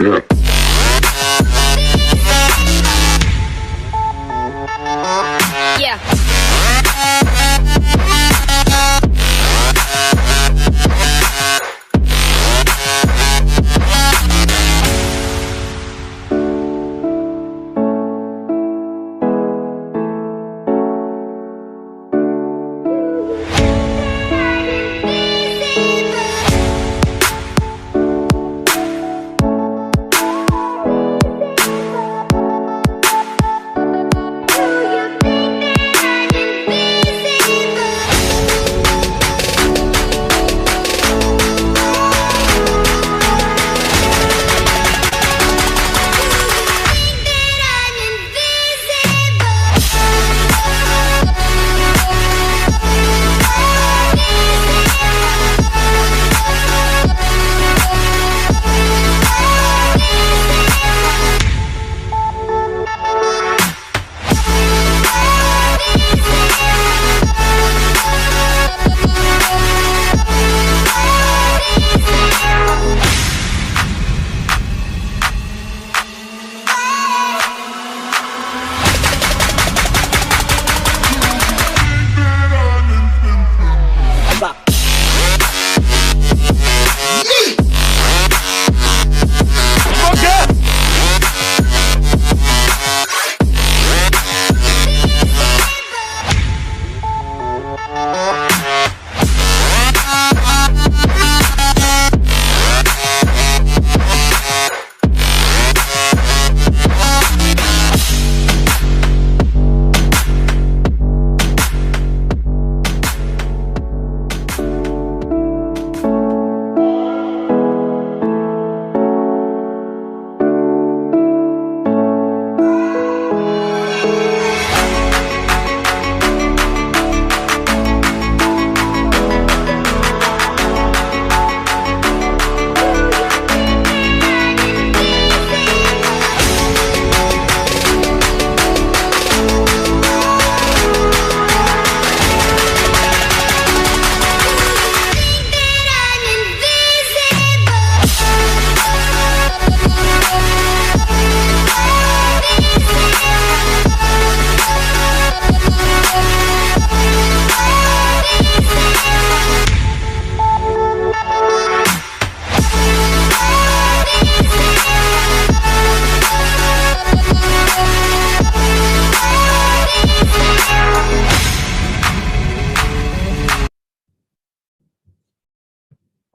Yeah.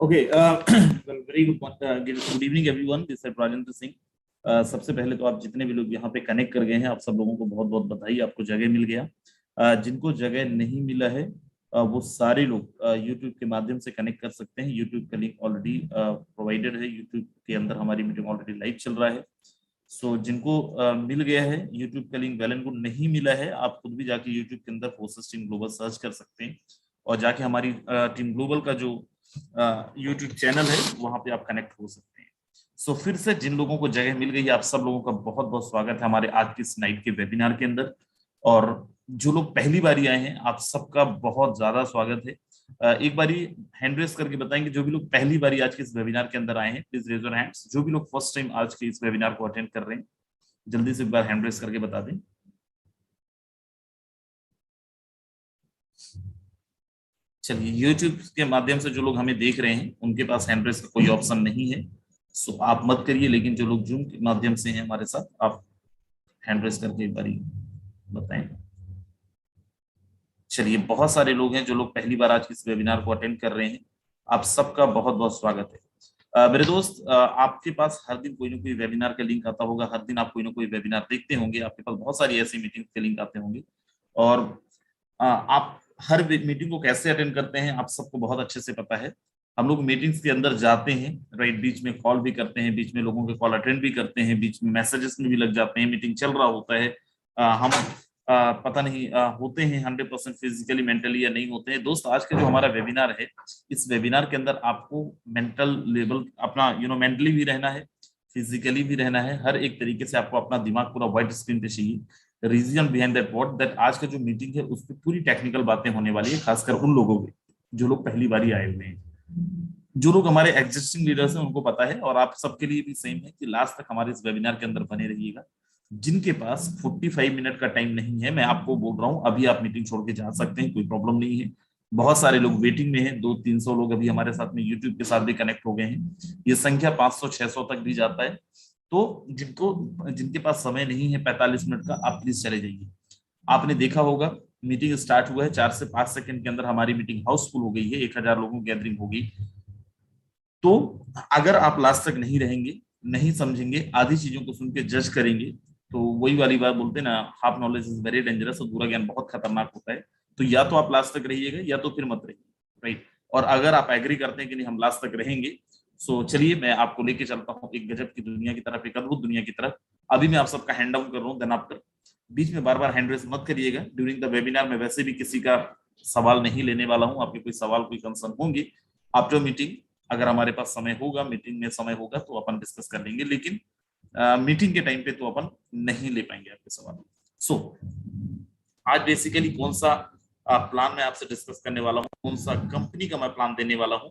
Okay, well, very good evening everyone. This is Rajendra Singh. सबसे पहले तो आप जितने भी लोग यहाँ पे कनेक्ट कर गए हैं, आप सब लोगों को बहुत बहुत बधाई, आपको जगह मिल गया। जिनको जगह नहीं मिला है वो सारे लोग YouTube के माध्यम से कनेक्ट कर सकते हैं। YouTube का लिंक ऑलरेडी प्रोवाइडेड है, YouTube के अंदर हमारी मीटिंग ऑलरेडी लाइव चल रहा है। सो जिनको मिल गया है YouTube का लिंक, वेल एंड गुड, नहीं मिला है आप खुद भी जाके YouTube के अंदर फोर्सेस टीम ग्लोबल सर्च कर सकते हैं और जाके हमारी टीम ग्लोबल का जो यूट्यूब चैनल है वहां पे आप कनेक्ट हो सकते हैं। सो फिर से जिन लोगों को जगह मिल गई, आप सब लोगों का बहुत बहुत स्वागत है हमारे आज की इस नाइट के वेबिनार के अंदर। और जो लोग पहली बारी आए हैं, आप सबका बहुत ज्यादा स्वागत है। एक बारी हैंड रेस करके बताएंगे जो भी लोग पहली बारी आज के इस वेबिनार के अंदर आए हैं, प्लीज रेज योर हैंड्स। जो भी लोग फर्स्ट टाइम आज के इस वेबिनार को अटेंड कर रहे हैं, जल्दी से एक बार हैंड रेस करके बता दें। चलिए, YouTube के माध्यम से जो लोग हमें देख रहे हैं उनके पास हैंड रेस का कोई ऑप्शन नहीं है, सो आप मत करिए। लेकिन जो लोग जूम के माध्यम से हैं हमारे साथ, आप हैंड रेस करके एक बारी बताएं। चलिए, बहुत सारे लोग हैं जो लोग पहली बार आज इस वेबिनार को अटेंड कर रहे हैं, आप सबका बहुत बहुत स्वागत है। मेरे दोस्त, आपके पास हर दिन कोई ना कोई वेबिनार का लिंक आता होगा, हर दिन आप कोई ना कोई वेबिनार देखते होंगे, आपके पास बहुत सारी ऐसी मीटिंग के लिंक आते होंगे और आप हर मीटिंग को कैसे अटेंड करते हैं आप सबको बहुत अच्छे से पता है। हम लोग मीटिंग्स के अंदर जाते हैं, राइट, बीच में कॉल भी करते हैं, बीच में लोगों के कॉल अटेंड भी करते हैं, बीच में मैसेजेस में भी लग जाते हैं, मीटिंग चल रहा होता है। हम पता नहीं होते हैं 100% फिजिकली मेंटली या नहीं होते हैं। दोस्त, आज का जो हमारा वेबिनार है, इस वेबिनार के अंदर आपको मेंटल लेवल अपना मेंटली भी रहना है, फिजिकली भी रहना है, हर एक तरीके से आपको अपना दिमाग पूरा व्हाइट स्क्रीन पे चाहिए। Reason behind that what that आज का जो मीटिंग है उस पर पूरी टेक्निकल बातें होने वाली है, खासकर उन लोगों की जो लोग पहली बार आए हुए हैं। जो लोग हमारे एग्जिस्टिंग लीडर्स हैं उनको पता है, और आप सबके लिए भी सेम है कि लास्ट तक हमारे इस वेबिनार के अंदर बने रहिएगा। जिनके पास 45 मिनट का टाइम नहीं है, मैं आपको बोल रहा हूं अभी आप मीटिंग छोड़ के जा सकते हैं, कोई प्रॉब्लम नहीं है। बहुत सारे लोग वेटिंग में हैं, 200-300 लोग अभी हमारे साथ में यूट्यूब के साथ भी कनेक्ट हो गए हैं। ये संख्या 500-600 तक भी जाता है। तो जिनके पास समय नहीं है 45 मिनट का, आप प्लीज चले जाइए। आपने देखा होगा मीटिंग स्टार्ट हुआ है, 4 से 5 सेकंड के अंदर हमारी मीटिंग हाउसफुल हो गई है, 1000 लोगों की गैदरिंग हो गई। तो अगर आप लास्ट तक नहीं रहेंगे, नहीं समझेंगे, आधी चीजों को सुन के जज करेंगे, तो वही वाली बात बोलते हैं ना, half knowledge is very dangerous, और पूरा ज्ञान बहुत खतरनाक होता है। तो या तो आप लास्ट तक रहिएगा या तो फिर मत रहिए, राइट। और अगर आप एग्री करते हैं कि नहीं हम लास्ट तक रहेंगे, सो चलिए मैं आपको लेके चलता हूँ एक गजब की दुनिया की तरफ, एक अद्भुत दुनिया की तरफ। अभी मैं आप सबका हैंड डाउन कर रहा हूँ, देन आफ्टर बीच में बार बार हैंड रेस मत करिएगा। ड्यूरिंग द वेबिनार में वैसे भी किसी का सवाल नहीं लेने वाला हूँ, आपके कोई सवाल कोई कंसर्न होंगे आफ्टर मीटिंग, अगर हमारे पास समय होगा, मीटिंग में समय होगा तो अपन डिस्कस कर लेंगे, लेकिन मीटिंग के टाइम पे तो अपन नहीं ले पाएंगे आपके सवाल। सो आज बेसिकली कौन सा प्लान मैं आपसे डिस्कस करने वाला हूँ, कौन सा कंपनी का मैं प्लान देने वाला हूँ,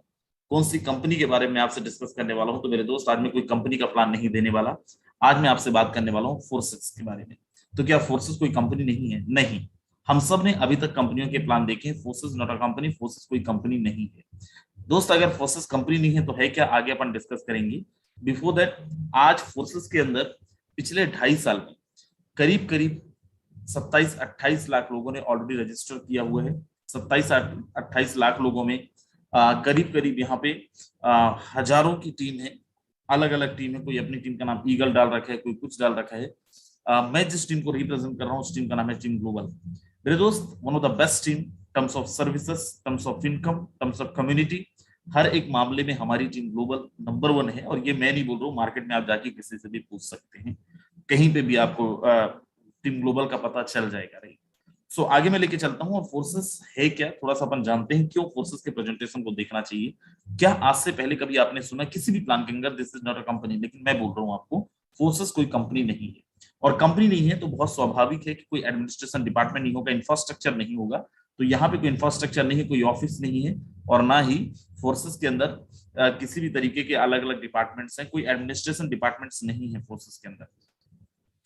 कौन सी कंपनी के बारे में आपसे डिस्कस करने वाला हूँ, तो मेरे दोस्त आज मैं कोई कंपनी का प्लान नहीं देने वाला। आज मैं आपसे बात करने वाला हूँ फोर्सेस के बारे में। तो क्या फोर्सेस कोई कंपनी नहीं है? नहीं। हम सब ने अभी तक कंपनियों के प्लान देखे हैं। Forces not a company, forces कोई कंपनी नहीं है दोस्त। अगर फोर्सेस कंपनी नहीं है तो है क्या, आगे अपन डिस्कस करेंगे। बिफोर दैट, आज फोर्सेस के अंदर पिछले 2.5 साल में करीब करीब 27-28 लाख लोगों ने ऑलरेडी रजिस्टर किया हुआ है। 27-28 लाख लोगों में करीब करीब यहाँ पे हजारों की टीम है, अलग अलग टीम है। कोई अपनी टीम का नाम ईगल डाल रखा है, कोई कुछ डाल रखा है। मैं जिस टीम को रिप्रेजेंट कर रहा हूँ उस टीम का नाम है टीम ग्लोबल। मेरे दोस्त, one of the best team, terms of services, terms of income, terms of community, हर एक मामले में हमारी टीम ग्लोबल नंबर 1 है। और ये मैं नहीं बोल रहा हूँ, मार्केट में आप जाके किसी से भी पूछ सकते हैं, कहीं पे भी आपको टीम ग्लोबल का पता चल जाएगा, राइट। सो आगे मैं लेके चलता हूँ। और फोर्सेस है क्या, थोड़ा सा अपन जानते हैं क्यों फोर्सेस के प्रेजेंटेशन को देखना चाहिए। क्या आज से पहले कभी आपने सुना किसी भी प्लान के अंदर this is not a company? लेकिन मैं बोल रहा हूँ आपको, फोर्सेस कोई कंपनी नहीं है। और कंपनी नहीं है तो बहुत स्वाभाविक है कि कोई एडमिनिस्ट्रेशन डिपार्टमेंट नहीं होगा, इंफ्रास्ट्रक्चर नहीं होगा। तो यहाँ पे कोई इंफ्रास्ट्रक्चर नहीं है, कोई ऑफिस नहीं है, और ना ही फोर्सेस के अंदर किसी भी तरीके के अलग अलग डिपार्टमेंट्स हैं, कोई एडमिनिस्ट्रेशन डिपार्टमेंट्स नहीं है फोर्सेस के अंदर।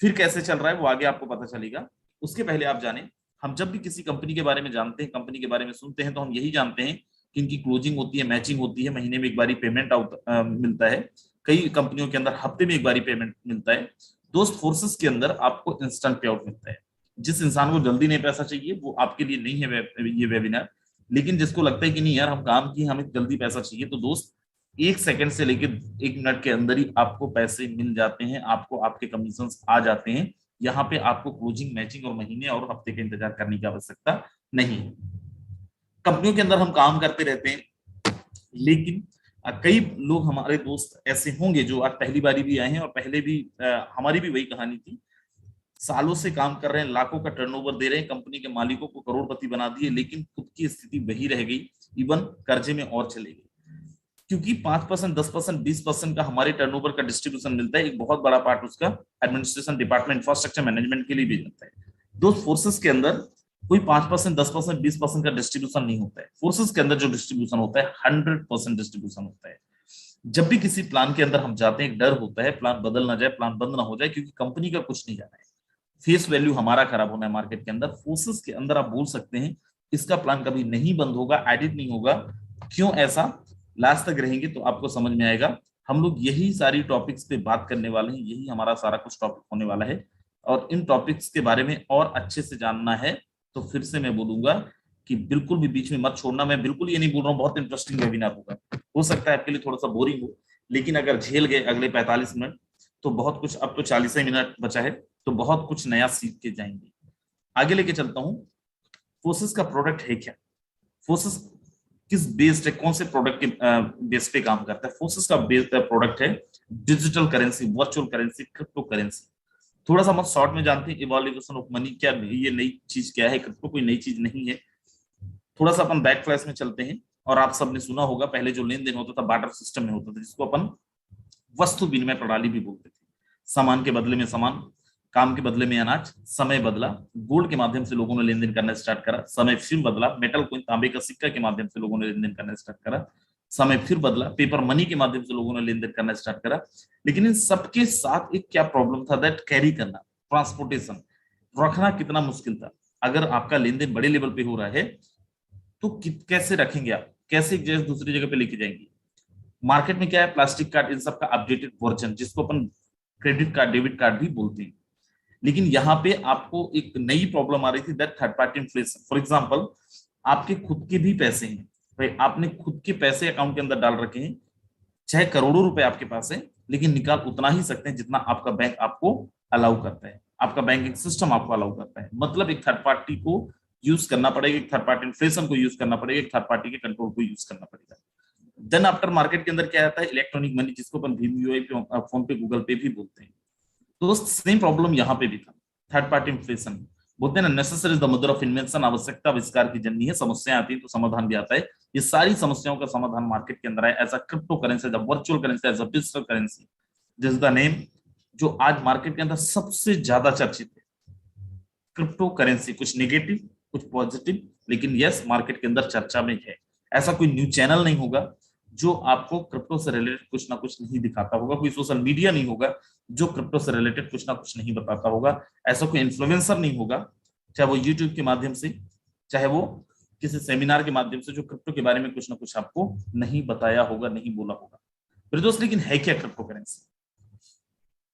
फिर कैसे चल रहा है वो आगे आपको पता चलेगा। उसके पहले आप जाने, हम जब भी किसी कंपनी के बारे में जानते हैं, कंपनी के बारे में सुनते हैं, तो हम यही जानते हैं कि इनकी क्लोजिंग होती है, मैचिंग होती है, महीने में एक बारी पेमेंट मिलता है। कई कंपनियों के अंदर हफ्ते में एक बारी पेमेंट मिलता है। दोस्त, फोर्सेस के अंदर आपको इंस्टेंट पे आउट मिलता है। जिस इंसान को जल्दी नहीं पैसा चाहिए वो आपके लिए नहीं है ये वेबिनार। लेकिन जिसको लगता है कि नहीं यार हम काम किए, हमें जल्दी पैसा चाहिए, तो दोस्त 1 सेकंड से लेकर 1 मिनट के अंदर ही आपको पैसे मिल जाते हैं, आपको आपके कमीशन आ जाते हैं। यहाँ पे आपको क्लोजिंग, मैचिंग और महीने और हफ्ते का इंतजार करने की आवश्यकता नहीं है। कंपनियों के अंदर हम काम करते रहते हैं, लेकिन कई लोग हमारे दोस्त ऐसे होंगे जो आज पहली बारी भी आए हैं, और पहले भी हमारी भी वही कहानी थी। सालों से काम कर रहे हैं, लाखों का टर्नओवर दे रहे हैं, कंपनी के मालिकों को करोड़पति बना दिए, लेकिन खुद की स्थिति वही रह गई, इवन कर्जे में और चले गए। क्योंकि 5%, 10%, 20% का हमारे टर्नओवर का डिस्ट्रीब्यूशन मिलता है, एक बहुत बड़ा पार्ट उसका एडमिनिस्ट्रेशन डिपार्टमेंट, इंफ्रास्ट्रक्चर मैनेजमेंट के लिए भी जाता है। दो फोर्सेस के अंदर कोई 5%, 10%, 20% का डिस्ट्रीब्यूशन नहीं होता है। फोर्सेस के अंदर जो डिस्ट्रीब्यूशन होता है 100% डिस्ट्रीब्यूशन होता है। जब भी किसी प्लान के अंदर हम जाते हैं, एक डर होता है प्लान बदल ना जाए, प्लान बंद ना हो जाए, क्योंकि कंपनी का कुछ नहीं जाना है, फेस वैल्यू हमारा खराब होना है मार्केट के अंदर। फोर्सेस के अंदर आप बोल सकते हैं इसका प्लान कभी नहीं बंद होगा, एडिट नहीं होगा। क्यों ऐसा, लास्ट तक रहेंगे तो आपको समझ में आएगा। हम लोग यही सारी टॉपिक्स पे बात करने वाले हैं, यही हमारा सारा कुछ टॉपिक होने वाला है। और इन टॉपिक्स के बारे में और अच्छे से जानना है तो फिर से मैं बोलूंगा कि बिल्कुल भी बीच में मत छोड़ना। मैं बिल्कुल ये नहीं बोल रहा हूँ बहुत इंटरेस्टिंग वेबिनार होगा, हो सकता है आपके लिए थोड़ा सा बोरिंग हो, लेकिन अगर झेल गए अगले 45 मिनट तो बहुत कुछ, अब तो 40 ही मिनट बचा है, तो बहुत कुछ नया सीख के जाएंगे। आगे लेके चलता हूं। फोर्सेस का प्रोडक्ट है क्या, फोर्सेस किस बेस्ड है, कौन से प्रोडक्ट के बेस पे काम करता है? फोर्सेस का बेस प्रोडक्ट है digital currency, virtual currency, crypto currency. थोड़ा सा हम शॉर्ट में जानते हैं इवोल्यूशन ऑफ मनी क्या, ये नई चीज क्या है? क्रिप्टो कोई नई चीज नहीं है। थोड़ा सा अपन बैक फ्लैश में चलते हैं। और आप सबने सुना होगा पहले जो लेन देन होता था बार्टर सिस्टम में होता था, जिसको अपन वस्तु विनिमय प्रणाली भी बोलते थे। सामान के बदले में सामान, काम के बदले में अनाज। समय बदला, गोल्ड के माध्यम से लोगों ने लेन देन करना स्टार्ट करा। समय फिर बदला, मेटल कोइन, तांबे का सिक्का के माध्यम से लोगों ने लेन देन करना स्टार्ट करा। समय फिर बदला, पेपर मनी के माध्यम से लोगों ने लेन देन करना स्टार्ट करा। लेकिन इन सबके साथ एक क्या प्रॉब्लम था, दैट कैरी करना, ट्रांसपोर्टेशन रखना कितना मुश्किल था। अगर आपका लेन देन बड़े लेवल पे हो रहा है तो कैसे रखेंगे आप, कैसे एक जगह से दूसरी जगह पे लेके जाएंगे। मार्केट में क्या है, प्लास्टिक कार्ड इन सब का अपडेटेड वर्जन, जिसको अपन क्रेडिट कार्ड डेबिट कार्ड भी बोलते हैं। लेकिन यहाँ पे आपको एक नई प्रॉब्लम आ रही थी, that third party inflation. For example, आपके खुद के भी पैसे हैं भाई, आपने खुद के पैसे अकाउंट के अंदर डाल रखे हैं, चाहे करोड़ों रुपए आपके पास है, लेकिन निकाल उतना ही सकते हैं जितना आपका बैंक आपको अलाउ करता है, आपका बैंकिंग सिस्टम आपको अलाउ करता है। मतलब एक थर्ड पार्टी को यूज करना पड़ेगा, एक थर्ड पार्टी इन्फ्लेशन को यूज करना पड़ेगा, एक थर्ड पार्टी के कंट्रोल को यूज करना पड़ेगा। देन आफ्टर मार्केट के अंदर क्या आता है, इलेक्ट्रॉनिक मनी, जिसको अपन भीम यूआई पे, फोन पे, गूगल पे भी बोलते हैं। तो सेम प्रॉब्लम यहाँ पे भी था, थर्ड पार्टी इन्फ्लेशन। बोलते हैं ना, necessary is the mother of invention, आवश्यकता आविष्कार की जननी है। समस्याएं आती है तो समाधान भी आता है। ये सारी समस्याओं का समाधान मार्केट के अंदर है, as a crypto currency, as a virtual currency, as a digital currency, this is the name, जो आज मार्केट के अंदर सबसे ज्यादा चर्चित है। क्रिप्टो करेंसी, कुछ नेगेटिव कुछ पॉजिटिव, लेकिन यस मार्केट के अंदर चर्चा में है। ऐसा कोई न्यूज चैनल नहीं होगा जो आपको क्रिप्टो से रिलेटेड कुछ ना कुछ नहीं दिखाता होगा, कोई सोशल मीडिया नहीं होगा जो क्रिप्टो से रिलेटेड कुछ ना कुछ नहीं बताता होगा, ऐसा कोई इन्फ्लुएंसर नहीं होगा, चाहे वो यूट्यूब के माध्यम से, चाहे वो किसी सेमिनार के माध्यम से, जो क्रिप्टो के बारे में कुछ ना कुछ आपको नहीं बताया होगा, नहीं बोला होगा। फिर दोस्त, लेकिन है क्या क्रिप्टो करेंसी?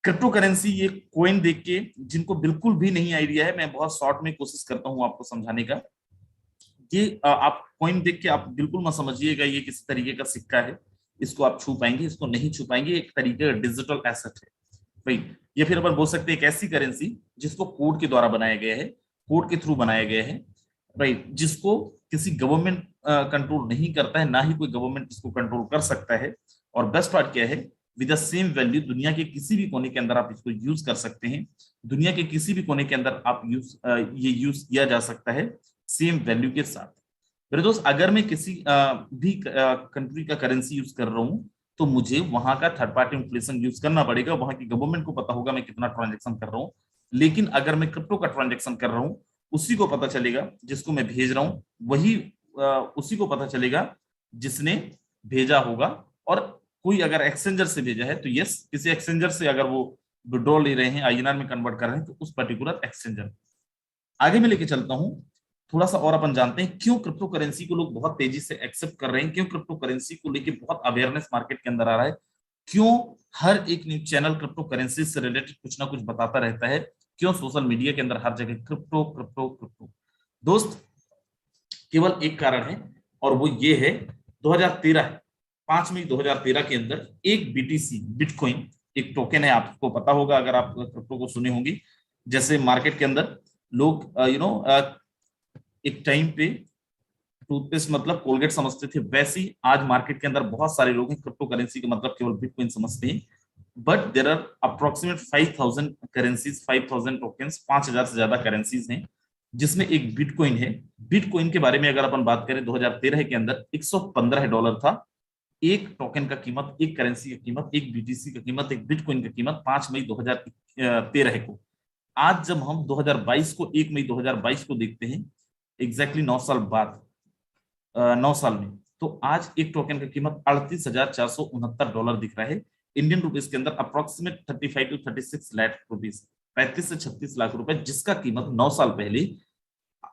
क्रिप्टो करेंसी ये कोइन देख के जिनको बिल्कुल भी नहीं आइडिया है, मैं बहुत शॉर्ट में कोशिश करता हूं आपको समझाने का। ये आप कॉइन देख के आप बिल्कुल मत समझिएगा ये किसी तरीके का सिक्का है, इसको आप छू पाएंगे, इसको नहीं छू पाएंगे, एक तरीके का डिजिटल एसेट है भाई। ये फिर अपन बोल सकते हैं एक ऐसी करेंसी जिसको कोड के द्वारा बनाया गया है, कोड के थ्रू बनाया गया है भाई, जिसको किसी गवर्नमेंट कंट्रोल नहीं करता है, ना ही कोई गवर्नमेंट इसको कंट्रोल कर सकता है। और बेस्ट पार्ट क्या है, विद द सेम वैल्यू दुनिया के किसी भी कोने के अंदर आप इसको यूज कर सकते हैं, दुनिया के किसी भी कोने के अंदर आप ये यूज किया जा सकता है सेम वैल्यू के साथ। मेरे दोस्त, अगर मैं किसी भी कंट्री का करेंसी यूज कर रहा हूं तो मुझे वहां का थर्ड पार्टी इन्फ्लेशन यूज करना पड़ेगा, वहां की गवर्नमेंट को पता होगा मैं कितना ट्रांजेक्शन कर रहा हूं। लेकिन अगर मैं क्रिप्टो का ट्रांजेक्शन कर रहा हूं, उसी को पता चलेगा जिसको मैं भेज रहा हूं, वही उसी को पता चलेगा जिसने भेजा होगा। और कोई अगर एक्सचेंजर से भेजा है तो यस, किसी एक्सचेंजर से अगर वो विड्रॉ ले रहे हैं, आईएनआर में कन्वर्ट कर रहे हैं, तो उस पर्टिकुलर एक्सचेंजर। आगे मैं लेके चलता हूं, थोड़ा सा और अपन जानते हैं क्यों क्रिप्टो करेंसी को लोग बहुत तेजी से एक्सेप्ट कर रहे हैं, क्यों क्रिप्टो करेंसी को लेके बहुत अवेयरनेस मार्केट के अंदर आ रहा है, क्यों हर एक न्यूज चैनल क्रिप्टो करेंसी से रिलेटेड कुछ ना कुछ बताता रहता है, क्यों सोशल मीडिया के अंदर हर जगह क्रिप्टो क्रिप्टो क्रिप्टो। दोस्त, केवल एक कारण है और वो ये है, 2013 5 मई 2013 के अंदर एक बीटीसी, बिटकॉइन एक टोकन है, आपको पता होगा अगर आप क्रिप्टो को सुने होंगे। जैसे मार्केट के अंदर लोग एक टाइम पे टूथपेस्ट मतलब कोलगेट समझते थे, वैसे ही आज मार्केट के अंदर बहुत सारे लोग हैं क्रिप्टो करेंसी का मतलब केवल बिटकॉइन समझते हैं। But there are approximate 5000 currencies, 5000 tokens, 5000 से ज्यादा करेंसीज हैं, जिसमें एक बिटकॉइन है। बिटकॉइन के बारे में अगर अपन बात करें, 2013 के अंदर $115 था एक टोकन का कीमत, एक करेंसी की कीमत, एक बीटीसी की कीमत, एक बिटकॉइन की कीमत 5 मई 2013 को। आज जब हम 2022 को 1 मई 2022 को देखते हैं, एग्जैक्टली 9 साल बाद, 9 साल में, तो आज एक टोकन की कीमत $38,469 दिख रहा है। इंडियन रुपीज के अंदर अप्रोक्सीमेट 35 to 36 लाख रुपीज, 35 से 36 लाख रुपए, जिसका कीमत 9 साल पहले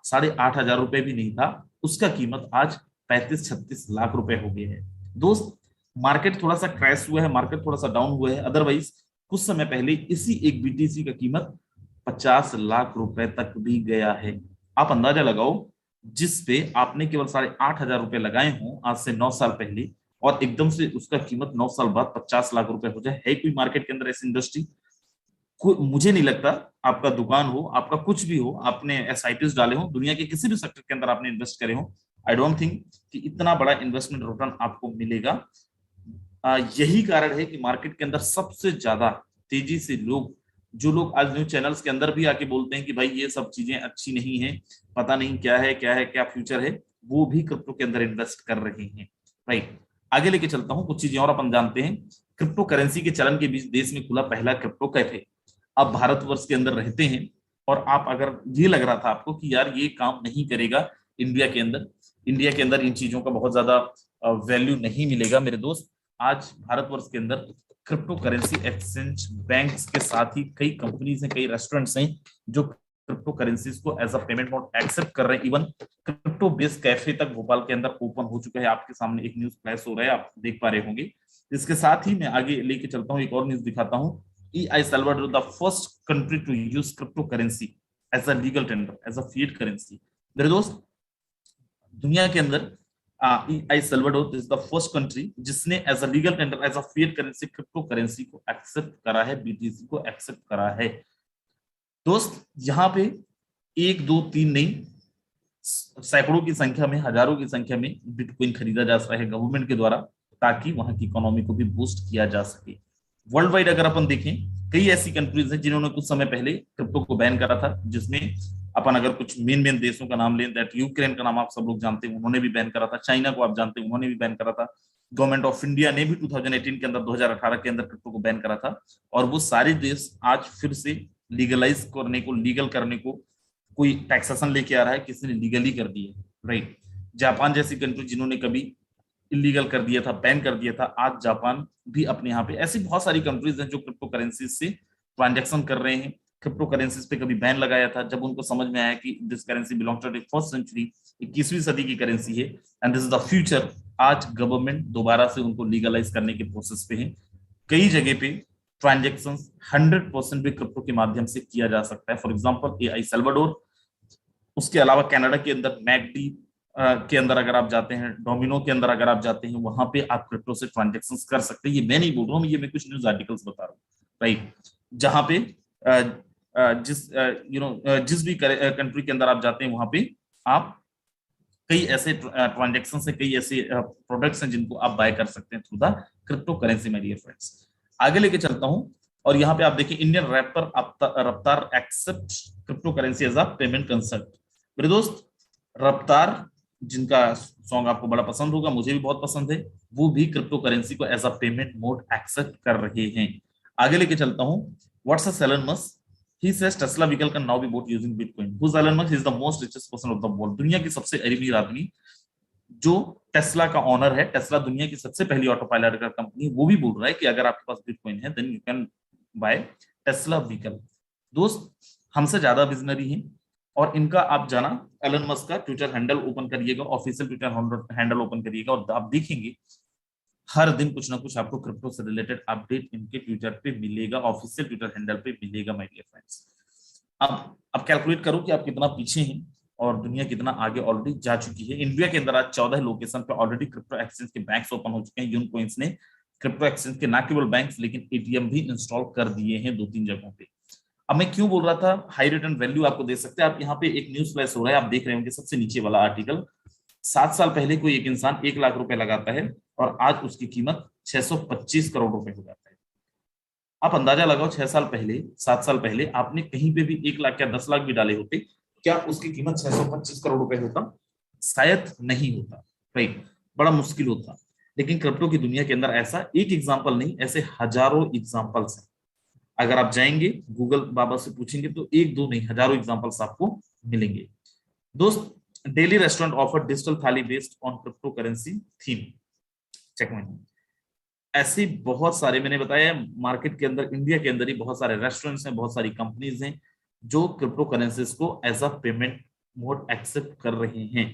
8,500 रुपए भी नहीं था, उसका कीमत आज 35-36 लाख रुपए हो गया है। दोस्त, मार्केट थोड़ा सा क्रैश हुआ है, मार्केट थोड़ा सा डाउन हुआ है, अदरवाइज कुछ समय पहले इसी एक बीटीसी का कीमत 50 लाख रुपए तक भी गया है। आप अंदाजा लगाओ, जिस पे आपने केवल 8,500 रुपए लगाए हों आज से 9 साल पहले, और एकदम से उसका कीमत 9 साल बाद 50 लाख रुपए हो जाए। है कोई मार्केट के अंदर ऐसी इंडस्ट्री? मुझे नहीं लगता। आपका दुकान हो, आपका कुछ भी हो, आपने एसआईपीज डाले हो, दुनिया के किसी भी सेक्टर के अंदर आपने इन्वेस्ट करे हो, आई डोंट थिंक कि इतना बड़ा इन्वेस्टमेंट रिटर्न आपको मिलेगा। यही कारण है कि मार्केट के अंदर सबसे ज्यादा तेजी से जो लोग आज न्यूज चैनल्स के अंदर भी आके बोलते हैं कि भाई ये सब चीजें अच्छी नहीं है, पता नहीं क्या है क्या फ्यूचर है, वो भी क्रिप्टो के अंदर इन्वेस्ट कर रहे हैं। राइट, आगे लेके चलता हूं, कुछ चीजें और अपन जानते हैं। क्रिप्टो करेंसी के चलन के बीच देश में खुला पहला क्रिप्टो कैफे। आप भारतवर्ष के अंदर रहते हैं और आप अगर ये लग रहा था आपको कि यार ये काम नहीं करेगा इंडिया के अंदर इन चीजों का बहुत ज्यादा वैल्यू नहीं मिलेगा मेरे दोस्त। आज भारतवर्ष के अंदर क्रिप्टो करेंसी एक्सचेंज बैंक्स के साथ ही कई कंपनीज हैं, कई रेस्टोरेंट्स हैं जो क्रिप्टो करेंसीज को as a payment mode accept कर रहे हैं। इवन क्रिप्टो बेस्ड कैफे तक भोपाल के अंदर ओपन हो चुका है। आपके सामने एक न्यूज फ्लैश हो रहा है, आप देख पा रहे होंगे। इसके साथ ही मैं आगे लेके चलता हूँ, एक और न्यूज दिखाता हूँ। EI Salvador, the first country to use crypto currency as a legal tender, as a fiat currency. मेरे दोस्त, दुनिया के अंदर EI Salvador is the first country जिसने as a legal tender, as a fiat currency crypto currency को accept करा है, BTC को एक्सेप्ट करा है। दोस्त, यहाँ पे एक दो तीन नहीं, सैकड़ों की संख्या में, हजारों की संख्या में बिटकॉइन खरीदा जा रहा है गवर्नमेंट के द्वारा, ताकि वहां की इकोनॉमी को भी बूस्ट किया जा सके। वर्ल्ड वाइड अगर अपन देखें, कई ऐसी कंट्रीज हैं जिन्होंने कुछ समय पहले क्रिप्टो को बैन करा था, जिसमें अपन अगर कुछ मेन मेन देशों का नाम लें, दैट यूक्रेन का नाम आप सब लोग जानते हैं, उन्होंने भी बैन करा था। चाइना को आप जानते हैं, उन्होंने भी बैन करा था। गवर्नमेंट ऑफ इंडिया ने भी 2018 के अंदर, 2018 के अंदर क्रिप्टो को बैन करा था। और वो सारे देश आज फिर से लीगलाइज करने को, लीगल करने को कोई टैक्सेशन लेके आ रहा है, किसी ने लीगली कर दिया है, राइट। जापान जैसी कंट्री जिन्होंने कभी इलीगल कर दिया था, बैन कर दिया था, आज जापान भी अपने यहाँ पे, ऐसी बहुत सारी कंट्रीज हैं जो क्रिप्टो करेंसीज से ट्रांजेक्शन कर रहे हैं। क्रिप्टो करेंसीज पे कभी बैन लगाया था, जब उनको समझ में आया कि this currency belong to the first century, 21वीं सदी की करेंसी है and this is the future. आज गवर्नमेंट दोबारा से उनको लीगलाइज करने के प्रोसेस पे है। कई जगह पे ट्रांजेक्शन 100% भी क्रिप्टो के माध्यम से किया जा सकता है। फॉर एग्जाम्पल EI Salvador, उसके अलावा कनाडा के अंदर मैकडी के अंदर अगर आप जाते हैं, डोमिनो के अंदर अगर आप जाते हैं, वहां पे आप क्रिप्टो से ट्रांजेक्शन कर सकते हैं। ये मैं नहीं बोल रहा हूँ, ये मैं कुछ न्यूज आर्टिकल्स बता रहा हूँ, राइट। जहां पे जिस भी कंट्री के अंदर आप जाते हैं, वहां पे आप कई ऐसे ट्रांजेक्शन से, कई ऐसे प्रोडक्ट्स हैं जिनको आप बाय कर सकते हैं through the crypto currency, my dear friends. आगे लेके चलता हूं, और यहाँ पे आप देखिए, Indian rapper Raftaar accept crypto currency as a payment concept. मेरे दोस्त, रफ्तार, जिनका सॉन्ग आपको बड़ा पसंद होगा, मुझे भी बहुत पसंद है, वो भी क्रिप्टो करेंसी को as a payment mode accept कर रहे हैं। आगे लेके चलता हूं, what's Elon Musk, he says Tesla vehicle can now be bought using Bitcoin. Who's Elon Musk? He is the most richest person of the world. दुनिया की सबसे अमीर आदमी, जो टेस्ला का ऑनर है। टेस्ला दुनिया की सबसे पहली ऑटो पायलट का कंपनी, वो भी बोल रहा है कि अगर आपके पास बिटकॉइन है, then you can buy Tesla vehicle. दोस्त, हमसे ज्यादा विजनरी हैं, और इनका आप जाना, एलन मस्क का ट्विटर हैंडल ओपन करिएगा, ऑफिशियल ट्विटर हैंडल ओपन करिएगा, और आप देखेंगे हर दिन कुछ ना कुछ आपको क्रिप्टो से रिलेटेड अपडेट इनके ट्विटर पे मिलेगा, ऑफिशियल ट्विटर हैंडल पे मिलेगा, माय डियर फ्रेंड्स। अब कैलकुलेट करो कि आप कितना पीछे हैं और दुनिया कितना आगे ऑलरेडी जा चुकी है। इंडिया के अंदर आज 14 लोकेशन पे ऑलरेडी क्रिप्टो एक्सचेंज के बैंक्स ओपन हो चुके हैं। यूनकॉइंस ने क्रिप्टो एक्सचेंज के ना केवल बैंक्स, लेकिन ATM भी इंस्टॉल कर दिए हैं 2-3 जगहों पे। अब मैं क्यों बोल रहा था हाई रिटर्न वैल्यू आपको दे सकते हैं, आप यहाँ पे एक न्यूज फ्लैश हो रहा है, आप देख रहे होंगे सबसे नीचे वाला आर्टिकल। 7 साल पहले कोई एक इंसान 1 लाख रुपए लगाता है, और आज उसकी कीमत 625 करोड़ रुपए हो जाता है। आप अंदाजा लगाओ, 6 साल पहले, 7 साल पहले आपने कहीं पे भी 1 लाख या 10 लाख भी डाले होते, क्या उसकी कीमत 625 करोड़ रुपए होता? शायद नहीं होता, राइट, बड़ा मुश्किल होता। लेकिन क्रिप्टो की दुनिया के अंदर ऐसा एक एग्जाम्पल नहीं, ऐसे हजारों एग्जाम्पल्स हैं। अगर आप जाएंगे गूगल बाबा से पूछेंगे तो एक दो नहीं, हजारों एग्जाम्पल्स आपको मिलेंगे। दोस्त, daily restaurant offer digital thali based on crypto currency theme. Check my, ऐसे बहुत सारे, मैंने बताया मार्केट के अंदर, इंडिया के अंदर ही बहुत सारे रेस्टोरेंट्स हैं, बहुत सारी कंपनीज हैं जो क्रिप्टो करेंसीज को as a payment mode accept कर रहे हैं।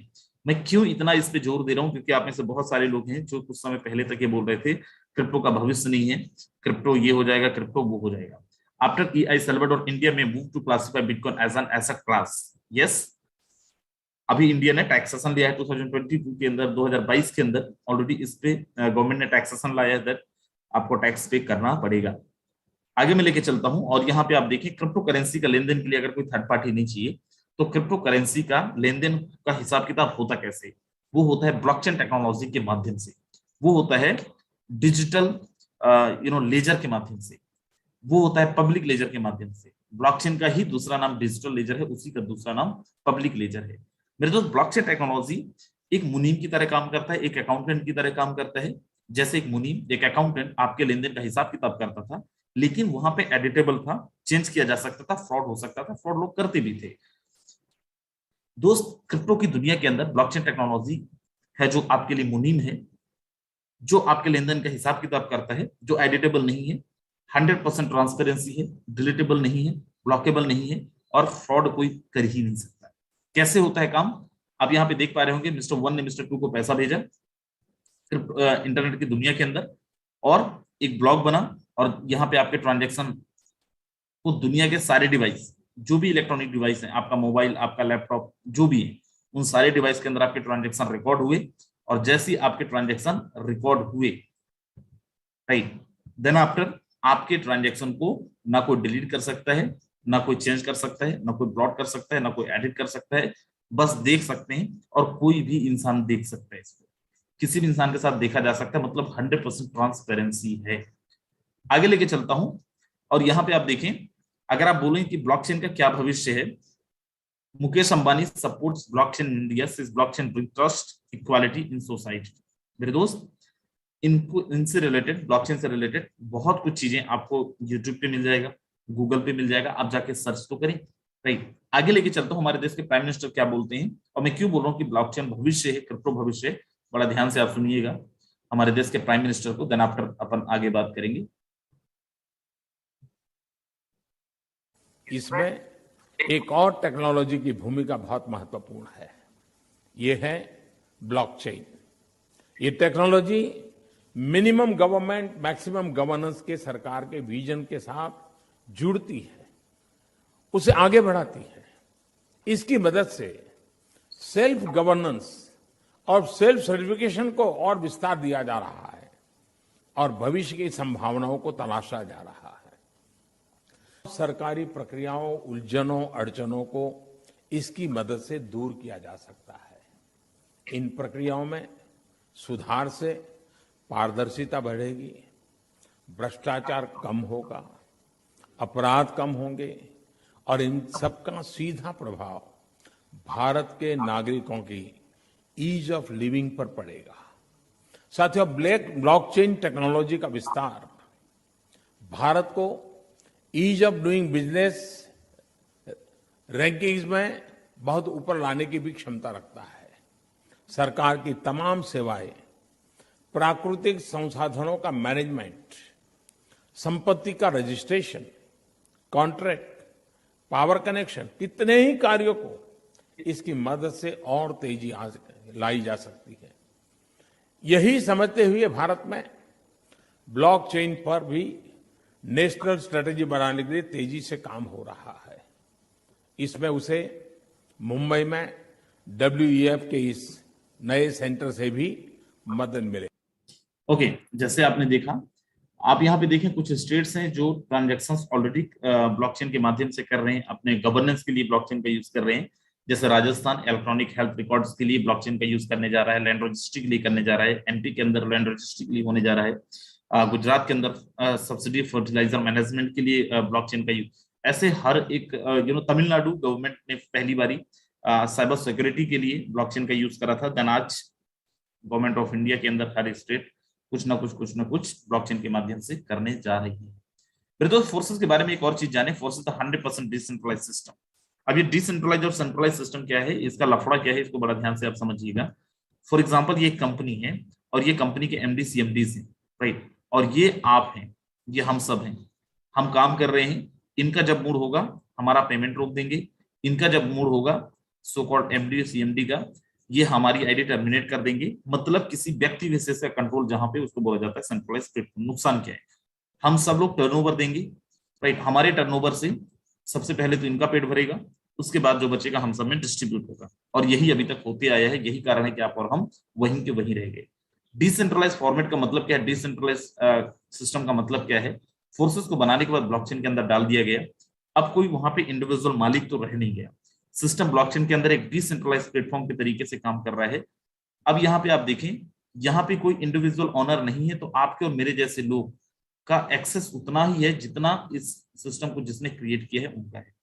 मैं क्यों इतना इस पे जोर दे रहा हूं, क्योंकि आप में से बहुत सारे लोग हैं जो कुछ समय पहले तक ये बोल रहे थे क्रिप्टो का भविष्य नहीं है, क्रिप्टो ये हो जाएगा, क्रिप्टो वो हो जाएगा। आफ्टर EI Salvador, इंडिया में move to classify bitcoin as an asset class. Yes, अभी इंडिया ने टैक्सेशन लिया है 2022 के अंदर, 2022 के अंदर ऑलरेडी इस पे गवर्नमेंट ने टैक्सेशन लाया है, दैट आपको टैक्स पे करना पड़ेगा। आगे मैं लेके चलता हूं, और यहाँ पे आप देखिए, क्रिप्टो करेंसी का लेन देन के लिए अगर कोई थर्ड पार्टी नहीं चाहिए, तो क्रिप्टो करेंसी का लेन देन का हिसाब किताब होता कैसे? वो होता है ब्लॉकचेन टेक्नोलॉजी के माध्यम से, वो होता है डिजिटल लेजर के माध्यम से, वो होता है पब्लिक लेजर के माध्यम से। ब्लॉकचेन का ही दूसरा नाम डिजिटल लेजर है, उसी का दूसरा नाम पब्लिक लेजर है। मेरे दोस्त, ब्लॉकचेन टेक्नोलॉजी एक मुनीम की तरह काम करता है, एक अकाउंटेंट की तरह काम करता है। जैसे एक मुनीम, एक अकाउंटेंट आपके लेन देन का हिसाब किताब करता था, लेकिन वहां पे एडिटेबल था, चेंज किया जा सकता था, फ्रॉड हो सकता था, फ्रॉड लोग करते भी थे। दोस्त, क्रिप्टो की दुनिया के अंदर ब्लॉकचेन टेक्नोलॉजी है जो आपके लिए मुनीम है, जो आपके लेन देन का हिसाब किताब करता है, जो एडिटेबल नहीं है, 100% ट्रांसपेरेंसी है, डिलीटेबल नहीं है, ब्लॉकेबल नहीं है, और फ्रॉड कोई कर ही नहीं सकता। कैसे होता है काम? आप यहाँ पे देख पा रहे होंगे, मिस्टर 1 ने मिस्टर 2 को पैसा भेजा फिर इंटरनेट की दुनिया के अंदर, और एक ब्लॉग बना, और यहाँ पे आपके ट्रांजेक्शन को दुनिया के सारे डिवाइस, जो भी इलेक्ट्रॉनिक डिवाइस है, आपका मोबाइल, आपका लैपटॉप, जो भी है, उन सारे डिवाइस के अंदर आपके ट्रांजेक्शन रिकॉर्ड हुए। और जैसे ही आपके ट्रांजेक्शन रिकॉर्ड हुए, राइट, देन आफ्टर आपके ट्रांजेक्शन को ना कोई डिलीट कर सकता है, ना कोई चेंज कर सकता है, ना कोई ब्लॉक कर सकता है, ना कोई एडिट कर सकता है, बस देख सकते हैं। और कोई भी इंसान देख सकता है इसको, किसी भी इंसान के साथ देखा जा सकता है, मतलब 100% ट्रांसपेरेंसी है। आगे लेके चलता हूं, और यहां पे आप देखें, अगर आप बोलें कि ब्लॉकचेन का क्या भविष्य है, Mukesh Ambani supports blockchain in India, since blockchain bring trust equality in society. मेरे दोस्त, इनको इनसे रिलेटेड, ब्लॉकचेन से रिलेटेड बहुत कुछ चीजें आपको यूट्यूब पे मिल जाएगा, गूगल पे मिल जाएगा, आप जाके सर्च तो करें, राइट। आगे लेके चलता हूं, हमारे देश के प्राइम मिनिस्टर क्या बोलते हैं, और मैं क्यों बोल रहा हूँ कि ब्लॉकचेन भविष्य है, क्रिप्टो भविष्य है। बड़ा ध्यान से आप सुनिएगा हमारे देश के प्राइम मिनिस्टर को, देन आफ्टर अपन आगे बात करेंगे। इसमें एक और टेक्नोलॉजी की भूमिका बहुत महत्वपूर्ण है, ये है ब्लॉकचेन। ये technology minimum government maximum governance के सरकार के विजन के साथ जुड़ती है, उसे आगे बढ़ाती है। इसकी मदद से सेल्फ गवर्नेंस और सेल्फ सर्टिफिकेशन को और विस्तार दिया जा रहा है, और भविष्य की संभावनाओं को तलाशा जा रहा है। सरकारी प्रक्रियाओं, उलझनों, अड़चनों को इसकी मदद से दूर किया जा सकता है। इन प्रक्रियाओं में सुधार से पारदर्शिता बढ़ेगी, भ्रष्टाचार कम होगा, अपराध कम होंगे, और इन सबका सीधा प्रभाव भारत के नागरिकों की ईज ऑफ लिविंग पर पड़ेगा। साथियों, ब्लॉकचेन टेक्नोलॉजी का विस्तार भारत को ease of doing business rankings में बहुत ऊपर लाने की भी क्षमता रखता है। सरकार की तमाम सेवाएं, प्राकृतिक संसाधनों का मैनेजमेंट, संपत्ति का रजिस्ट्रेशन, कॉन्ट्रैक्ट, पावर कनेक्शन, कितने ही कार्यों को इसकी मदद से और तेजी लाई जा सकती है। यही समझते हुए भारत में ब्लॉकचेन पर भी नेशनल स्ट्रेटेजी बनाने के लिए तेजी से काम हो रहा है। इसमें उसे मुंबई में WEF के इस नए सेंटर से भी मदद मिले। ओके, जैसे आपने देखा, आप यहाँ पे देखें कुछ स्टेट्स हैं जो ट्रांजैक्शंस ऑलरेडी ब्लॉकचेन के माध्यम से कर रहे हैं, अपने गवर्नेंस के लिए ब्लॉकचेन का यूज कर रहे हैं। जैसे राजस्थान इलेक्ट्रॉनिक हेल्थ रिकॉर्ड्स के लिए ब्लॉकचेन का यूज करने जा रहा है, लैंड रजिस्ट्री के लिए करने जा रहा है, MP के अंदर लैंड रजिस्ट्री के लिए होने जा रहा है, गुजरात के अंदर सब्सिडी फर्टिलाइजर मैनेजमेंट के लिए ब्लॉकचेन का यूज। ऐसे हर एक तमिलनाडु गवर्नमेंट ने पहली बारी साइबर सिक्योरिटी के लिए ब्लॉकचेन का यूज करा था। देन आज गवर्नमेंट ऑफ इंडिया के अंदर हर स्टेट कुछ ना कुछ ब्लॉकचेन के माध्यम से करने जा रही है। मेरे दोस्त, फोर्सेस के बारे में एक और चीज जाने। Forces the 100% decentralise system. अब ये डिसेंट्रलाइज और सेंट्रलाइज सिस्टम क्या है, इसका लफड़ा क्या है, इसको बड़ा ध्यान से आप समझिएगा। फॉर एग्जाम्पल, ये एक कंपनी है, और ये कंपनी के MD CMDs हैं, राइट, और ये आप हैं, ये हम सब हैं। हम काम कर रहे हैं, इनका जब मूड होगा हमारा पेमेंट रोक देंगे, इनका जब मूड होगा सो कॉल्ड MD CMD का, ये हमारी आईडी टर्मिनेट कर देंगे। मतलब किसी व्यक्ति विशेष का कंट्रोल जहां पे, उसको बोला जाता है सेंट्रलाइज प्लेटफॉर्म। नुकसान क्या है? हम सब लोग टर्नओवर देंगे, राइट। हमारे टर्नओवर से सबसे पहले तो इनका पेट भरेगा, उसके बाद जो बचेगा हम सब में डिस्ट्रीब्यूट होगा, और यही अभी तक होते आया है। यही कारण है कि आप और हम वहीं के वहीं रह गए। डिसेंट्रलाइज फॉर्मेट का मतलब क्या है, डिसेंट्रलाइज सिस्टम का मतलब क्या है? फोर्सेस को बनाने के बाद ब्लॉकचेन के अंदर डाल दिया गया, अब कोई वहां पे इंडिविजुअल मालिक तो रह नहीं गया। सिस्टम ब्लॉकचेन के अंदर एक डिसेंट्रलाइज प्लेटफॉर्म के तरीके से काम कर रहा है। अब यहाँ पे आप देखें, यहाँ पे कोई इंडिविजुअल ऑनर नहीं है, तो आपके और मेरे जैसे लोग का एक्सेस उतना ही है जितना इस सिस्टम को जिसने क्रिएट किया है उनका है।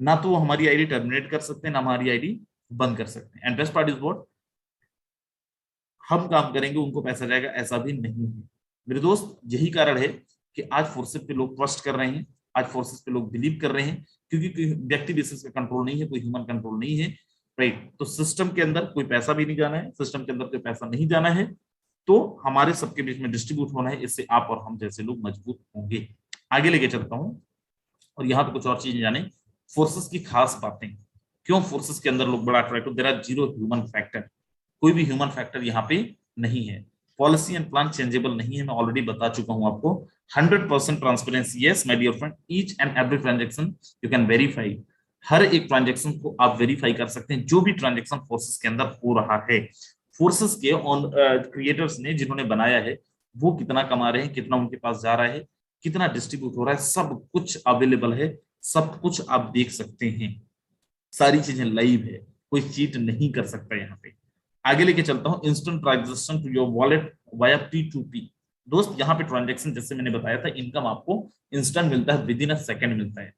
ना तो वो हमारी आईडी टर्मिनेट कर सकते हैं, ना हमारी आईडी बंद कर सकते हैं। And best part is what, हम काम करेंगे उनको पैसा जाएगा, ऐसा भी नहीं है मेरे दोस्त। यही कारण है कि आज फोर्सेस पे लोग ट्रस्ट कर रहे हैं, आज फोर्सेस पे लोग बिलीव कर रहे हैं, क्योंकि कोई व्यक्ति बेसिस का कंट्रोल नहीं है, कोई ह्यूमन कंट्रोल नहीं है, राइट। तो सिस्टम के अंदर कोई पैसा भी नहीं जाना है, सिस्टम के अंदर कोई पैसा नहीं जाना है, तो हमारे सबके बीच में डिस्ट्रीब्यूट होना है, इससे आप और हम जैसे लोग मजबूत होंगे। आगे लेके चलता हूं और यहाँ पे कुछ और चीजें जाने। फोर्सेस की खास बातें, क्यों फोर्सेस के अंदर लोग बड़ा attractive, there are zero human factor, कोई भी ह्यूमन फैक्टर यहाँ पे नहीं है। पॉलिसी एंड प्लान चेंजेबल नहीं है, मैं ऑलरेडी बता चुका हूं आपको। 100% transparency, yes my dear friend, each and every transaction you can verify. हर एक ट्रांजेक्शन को आप वेरीफाई कर सकते हैं, जो भी ट्रांजेक्शन फोर्सेस के अंदर हो रहा है। फोर्सेस के ऑन क्रिएटर्स ने, जिन्होंने बनाया है, वो कितना कमा रहे हैं, कितना उनके पास जा रहा है, कितना डिस्ट्रीब्यूट हो रहा है, सब कुछ अवेलेबल है, सब कुछ आप देख सकते हैं। सारी चीजें लाइव है, कोई चीट नहीं कर सकता यहाँ पे। आगे लेके चलता हूँ, instant transaction to your wallet via P2P। दोस्त यहाँ पे ट्रांजेक्शन, जैसे मैंने बताया था, इनकम आपको इंस्टेंट मिलता है, विद इन अ सेकंड मिलता है।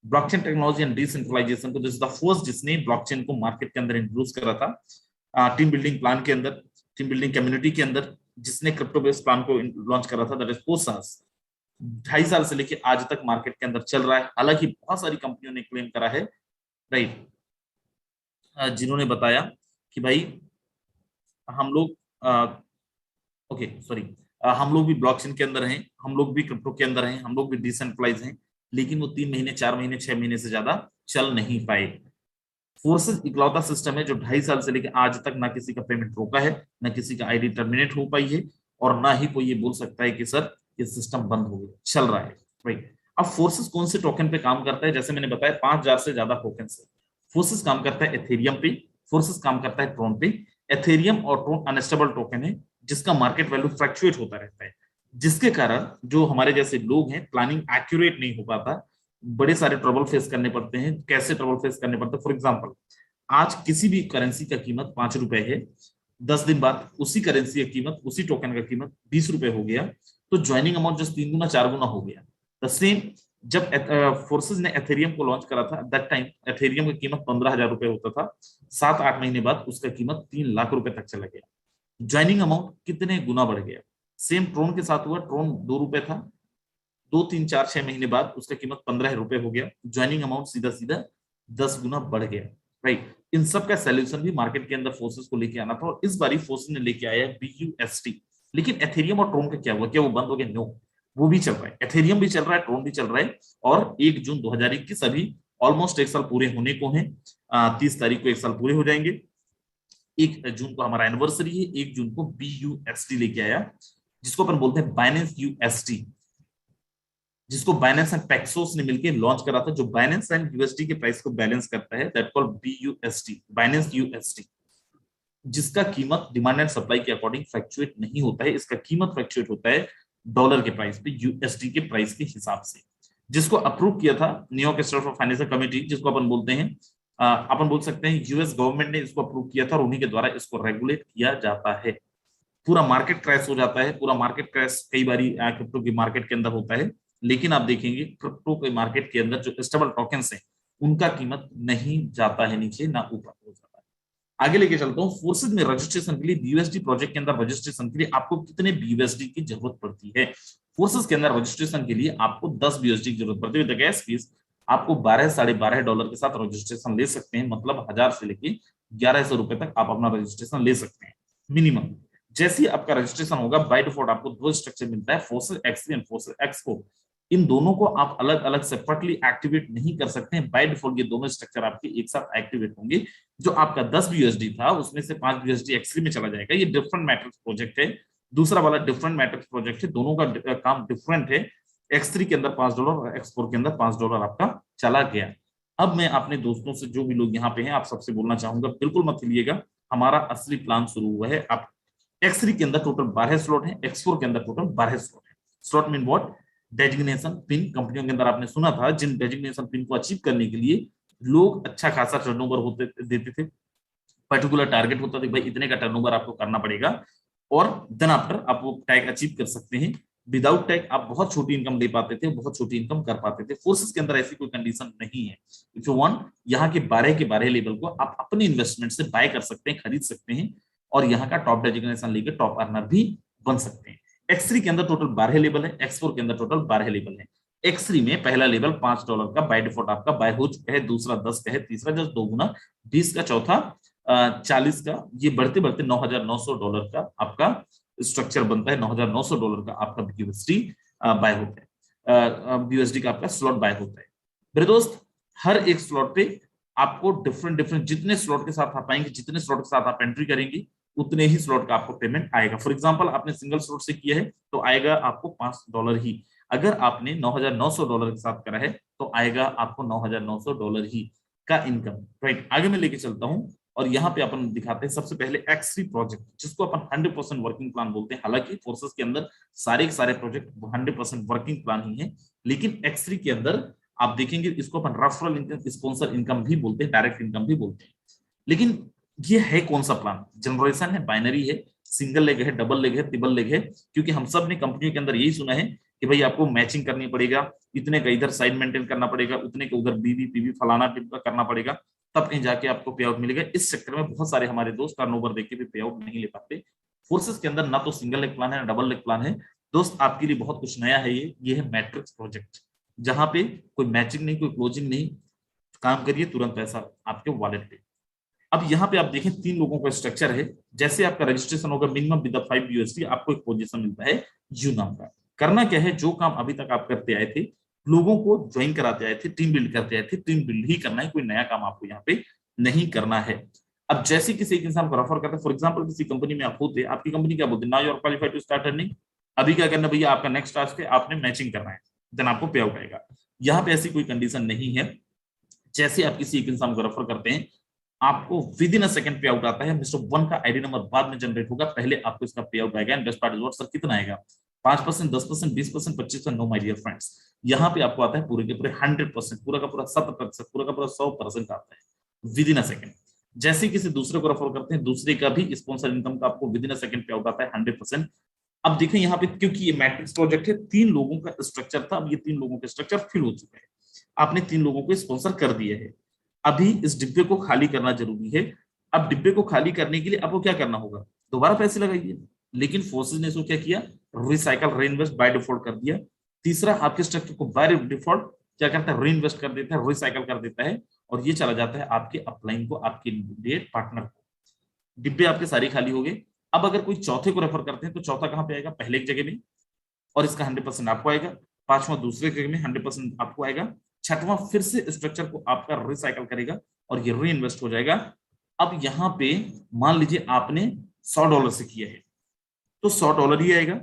ब्लॉकचेन टेक्नोलॉजी एंड डिसेंट्रलाइजेशन को, दिस इज द फर्स्ट जिसने ब्लॉकचेन को मार्केट के अंदर इंट्रोड्यूस करा था, टीम बिल्डिंग प्लान के अंदर, टीम बिल्डिंग कम्युनिटी के अंदर, जिसने क्रिप्टो बेस्ड प्लान को लॉन्च करा था, दैट इज पोसास। 2.5 साल से लेके आज तक मार्केट के अंदर चल रहा है। हालांकि बहुत सारी कंपनियों ने क्लेम करा है, राइट, जिन्होंने बताया कि भाई हम लोग, ओके सॉरी, हम लोग भी ब्लॉकचेन के अंदर हैं, हम लोग भी क्रिप्टो के अंदर हैं, हम लोग भी डिसेंट्रलाइज हैं, लेकिन वो 3 महीने, 4 महीने, 6 महीने से ज्यादा चल नहीं पाए। फोर्सेस इकलौता सिस्टम है जो 2.5 साल से लेकर आज तक ना किसी का पेमेंट रोका है, ना किसी का आईडी टर्मिनेट हो पाई है, और ना ही कोई ये बोल सकता है कि सर ये सिस्टम बंद हो गया, चल रहा है, राइट। अब फोर्सेस कौन से टोकन पे काम करता है, जैसे मैंने बताया 5,000 से ज्यादा टोकन से फोर्सेस काम करता है। एथेरियम पे फोर्सेस काम करता है, ट्रोन पे। एथेरियम और ट्रोन अनस्टेबल टोकन है, जिसका मार्केट वैल्यू फ्लक्चुएट होता रहता है, जिसके कारण जो हमारे जैसे लोग हैं, प्लानिंग एक्यूरेट नहीं हो पाता, बड़े सारे ट्रबल फेस करने पड़ते हैं। कैसे ट्रबल फेस करने पड़ते हैं? फॉर एग्जाम्पल, आज किसी भी करेंसी का कीमत 5 रुपए है, 10 दिन बाद उसी करेंसी की कीमत, उसी टोकन का कीमत 20 रुपए हो गया, तो ज्वाइनिंग अमाउंट जस्ट 3 गुना 4 गुना हो गया। द सेम, जब फोर्सेस ने एथेरियम को लॉन्च करा था, दैट टाइम एथेरियम की कीमत 15,000 रुपए होता था, 7-8 महीने बाद उसका कीमत 3 लाख रुपए तक चला गया। ज्वाइनिंग अमाउंट कितने गुना बढ़ गया। सेम ट्रोन के साथ हुआ, ट्रोन 2 रुपए था, 2, 3, 4, 6 महीने बाद उसका कीमत 15 रुपए हो गया, ज्वाइनिंग अमाउंट सीधा सीधा 10 गुना बढ़ गया, राइट। इन सब का सोल्यूशन भी मार्केट के अंदर फोर्सेस को लेके आना था, और इस बारी फोर्सेस ने लेके आया है BUSD। लेकिन एथेरियम और ट्रोन का क्या हुआ? क्या वो बंद हो गया? नो, वो भी चल रहा है, एथेरियम भी चल रहा है, ट्रोन भी चल रहा है। और 1 जून 2021 अभी ऑलमोस्ट 1 साल पूरे होने को है, 30 तारीख को 1 साल पूरे हो जाएंगे। 1 जून को हमारा एनिवर्सरी है, 1 जून को BUSD लेके आया, जिसको अपन बोलते हैं बाइनेंस USD, जिसको बाइनेंस एंड पैक्सोस ने मिलकर लॉन्च करा था, जो बाइनेंस एंड यूएसडी के प्राइस को बैलेंस करता है, that called BUSD, Binance USD, जिसका कीमत डिमांड एंड सप्लाई के अकॉर्डिंग फ्लक्चुएट नहीं होता है। इसका कीमत फ्लक्चुएट होता है डॉलर के प्राइस पे, USD के प्राइस के हिसाब से, जिसको अप्रूव किया था न्यूयॉर्क स्टॉक फाइनेंशियल कमिटी, जिसको अपन बोलते हैं, अपन बोल सकते हैं यूएस गवर्नमेंट ने इसको अप्रूव किया था, और उन्हीं के द्वारा इसको रेगुलेट किया जाता है। पूरा मार्केट क्रैश हो जाता है, पूरा मार्केट क्रैश कई बार क्रिप्टो की मार्केट के अंदर होता है, लेकिन आप देखेंगे क्रिप्टो के मार्केट के अंदर जो स्टेबल टोकन्स हैं, उनका कीमत नहीं जाता है नीचे, ना ऊपर हो जाता है। आगे लेके चलता हूँ, फोर्सेस में रजिस्ट्रेशन के लिए, BUSD प्रोजेक्ट के अंदर रजिस्ट्रेशन के लिए आपको कितने BUSD की जरूरत पड़ती है? फोर्सेस के अंदर रजिस्ट्रेशन के लिए आपको 10 BUSD की जरूरत पड़ती है। विद गैस फीस आपको 12-12.5 के साथ रजिस्ट्रेशन ले सकते हैं, मतलब 1000 से लेके 1100 रुपए तक आप अपना रजिस्ट्रेशन ले सकते हैं मिनिमम। जैसे ही आपका रजिस्ट्रेशन होगा, बाय डिफॉल्ट आपको 2 स्ट्रक्चर मिलता है, forces X3 and forces X4। इन दोनों को आप अलग अलग सेपरेटली एक्टिवेट नहीं कर सकते हैं, बाय डिफॉल्ट ये दोनों स्ट्रक्चर आपके एक साथ एक्टिवेट होंगे। जो आपका 10 BUSD था, उसमें से 5 BUSD X3 में चला जाएगा। ये डिफरेंट मैट्रिक्स प्रोजेक्ट है, दूसरा वाला डिफरेंट मैट्रिक्स प्रोजेक्ट है, दोनों का काम डिफरेंट है। X3 के अंदर $5 और X4 के अंदर $5 आपका चला गया। अब मैं अपने दोस्तों से, जो भी लोग यहाँ पे हैं, आप सबसे बोलना चाहूंगा, बिल्कुल मत हिलिएगा, हमारा असली प्लान शुरू हुआ है। आप X3 के अंदर टोटल 12 स्लॉट है, X4 के अंदर टोटल 12 स्लॉट है। Slot mean what? Designation pin. कंपनियों के अंदर आपने सुना था, जिन डेजिग्नेशन पिन को अचीव करने के लिए लोग अच्छा खासा टर्नओवर होते देते थे, पर्टिकुलर टारगेट होता था, भाई इतने का टर्नओवर आपको करना पड़ेगा, और देन आफ्टर आप वो टैग अचीव कर सकते हैं। विदाउट टैग आप बहुत छोटी इनकम ले पाते थे, बहुत छोटी इनकम कर पाते थे। फोर्सेस के अंदर ऐसी कोई कंडीशन नहीं है। इफ यू वांट, यहाँ के 12 के 12 लेवल को आप अपने इन्वेस्टमेंट से बाय कर सकते हैं, खरीद सकते हैं, और यहाँ का टॉप डेजिग्नेशन लेकर टॉप अर्नर भी बन सकते हैं। X3 के अंदर टोटल 12 लेवल है, X4 के अंदर टोटल 12 लेवल है। X3 में पहला लेवल $5 का बाय डिफॉल्ट आपका बाय हो चुका है, दूसरा 10 का है, तीसरा जस्ट 2 गुना 20 का, चौथा 40 का, ये बढ़ते बढ़ते $9,900 का आपका स्ट्रक्चर बनता है $9,900 का आपका यूएसडी बाय होता है, यूएसडी का आपका स्लॉट बाय होता है। मेरे दोस्त, हर एक स्लॉट पे आपको डिफरेंट डिफरेंट, जितने स्लॉट के साथ आप आएंगे, जितने स्लॉट के साथ आप एंट्री करेंगे, उतने ही स्लॉट का आपको पेमेंट आएगा। फॉर एग्जांपल, आपने सिंगल स्लॉट से किया है तो आएगा आपको $5 ही। अगर आपने $9,900 के साथ करा है तो आएगा आपको $9,900 ही का इनकम। राइट, आगे मैं लेके चलता हूं और यहाँ पे अपन दिखाते हैं सबसे पहले X3 प्रोजेक्ट, जिसको अपन 100% वर्किंग प्लान बोलते हैं। हालांकि फोर्सेस के अंदर सारे के सारे प्रोजेक्ट 100% वर्किंग प्लान ही है, लेकिन X3 के अंदर आप देखेंगे इसको अपन रेफरल इनकम, स्पॉन्सर इनकम भी बोलते हैं, डायरेक्ट इनकम भी बोलते हैं। लेकिन ये है कौन सा प्लान? जनरेशन है, बाइनरी है, सिंगल लेग है, डबल लेग है, ट्रिपल लेग है। क्योंकि हम सब ने कंपनी के अंदर यही सुना है कि भाई आपको मैचिंग करनी पड़ेगा, इतने का इधर साइड मेंटेन करना पड़ेगा, उतने का उधर बीबी पीबी फलाना टिप करना पड़ेगा, तब कहीं जाके आपको पे आउट मिलेगा। इस चक्कर में बहुत सारे हमारे दोस्त टर्नओवर देके भी पे आउट नहीं ले पाते। फोर्सेस के अंदर ना तो सिंगल लेग प्लान है ना डबल लेग प्लान है। दोस्त, आपके लिए बहुत कुछ नया है। ये है मैट्रिक्स प्रोजेक्ट, जहां पे कोई मैचिंग नहीं, कोई क्लोजिंग नहीं, काम करिए तुरंत पैसा आपके वॉलेट पे। अब यहाँ पे आप देखें 3 लोगों का स्ट्रक्चर है। जैसे आपका रजिस्ट्रेशन होगा मिनिमम विद 5 यूएसडी, आपको एक पोजीशन मिलता है यू नाम का। करना क्या है, जो काम अभी तक आप करते आए थे, लोगों को ज्वाइन कराते आए थे, टीम बिल्ड करते आए थे, टीम बिल्ड ही करना है, कोई नया काम आपको यहाँ पे नहीं करना है। अब जैसे किसी एक इंसान को रेफर करते हैं, फॉर एग्जाम्पल किसी कंपनी में आप होते, आपकी कंपनी क्या बोलती है, now you are qualified to start earning. अभी क्या करना भैया, आपका नेक्स्ट टास्क है, आपने मैचिंग करना है, देन आपको पे आउट आएगा। यहाँ पे ऐसी कोई कंडीशन नहीं है। जैसे आप किसी एक इंसान को रेफर करते हैं, आपको विद इन अ सेकंड पे आउट आता है। मिस्टर 1 का आईडी नंबर बाद में जनरेट होगा, पहले आपको इसका पे आउट आएगा। And best part is what sir, कितना आएगा? 5%, 10%, 20%, 25%? नो माय डियर फ्रेंड्स, यहाँ पे आपको आता है पूरे के पूरे 100%, पूरा का पूरा 7%, पूरा का पूरा 100% आता है विद इन अ सेकंड। जैसे किसी दूसरे को रेफर करते हैं, दूसरे का भी स्पॉन्सर इनकम का आपको विद इन अ सेकंड पे आउट आता है 100%। अब देखें यहाँ पे, क्योंकि ये मैट्रिक्स प्रोजेक्ट है, 3 लोगों का स्ट्रक्चर था, अब ये 3 लोगों के स्ट्रक्चर फिल हो चुका है। आपने 3 लोगों को स्पॉन्सर कर दिए है। अभी इस डिब्बे को खाली करना जरूरी है। अब डिब्बे को खाली करने के लिए आपको क्या करना होगा? दोबारा पैसे लगाइए। लेकिन फोर्सेस ने इसको क्या किया, रिसाइकल, रीइन्वेस्ट बाय डिफॉल्ट कर दिया। तीसरा, आपके स्ट्रक्चर को बाय डिफॉल्ट क्या करता है, रीइन्वेस्ट कर देता है, रिसाइकल कर देता है, और ये चला जाता है आपके अपलाइन को, आपके डेट पार्टनर को। डिब्बे आपके सारे खाली हो गए। अब अगर कोई चौथे को रेफर करते हैं तो चौथा कहां पे आएगा? पहले एक जगह में, और इसका 100% आपको आएगा। पांचवा दूसरे जगह में 100% आपको आएगा। छठवां फिर से स्ट्रक्चर को आपका रिसाइकल करेगा और ये री इन्वेस्ट हो जाएगा। अब यहाँ पे मान लीजिए आपने $100 से किया है तो $100 ही आएगा।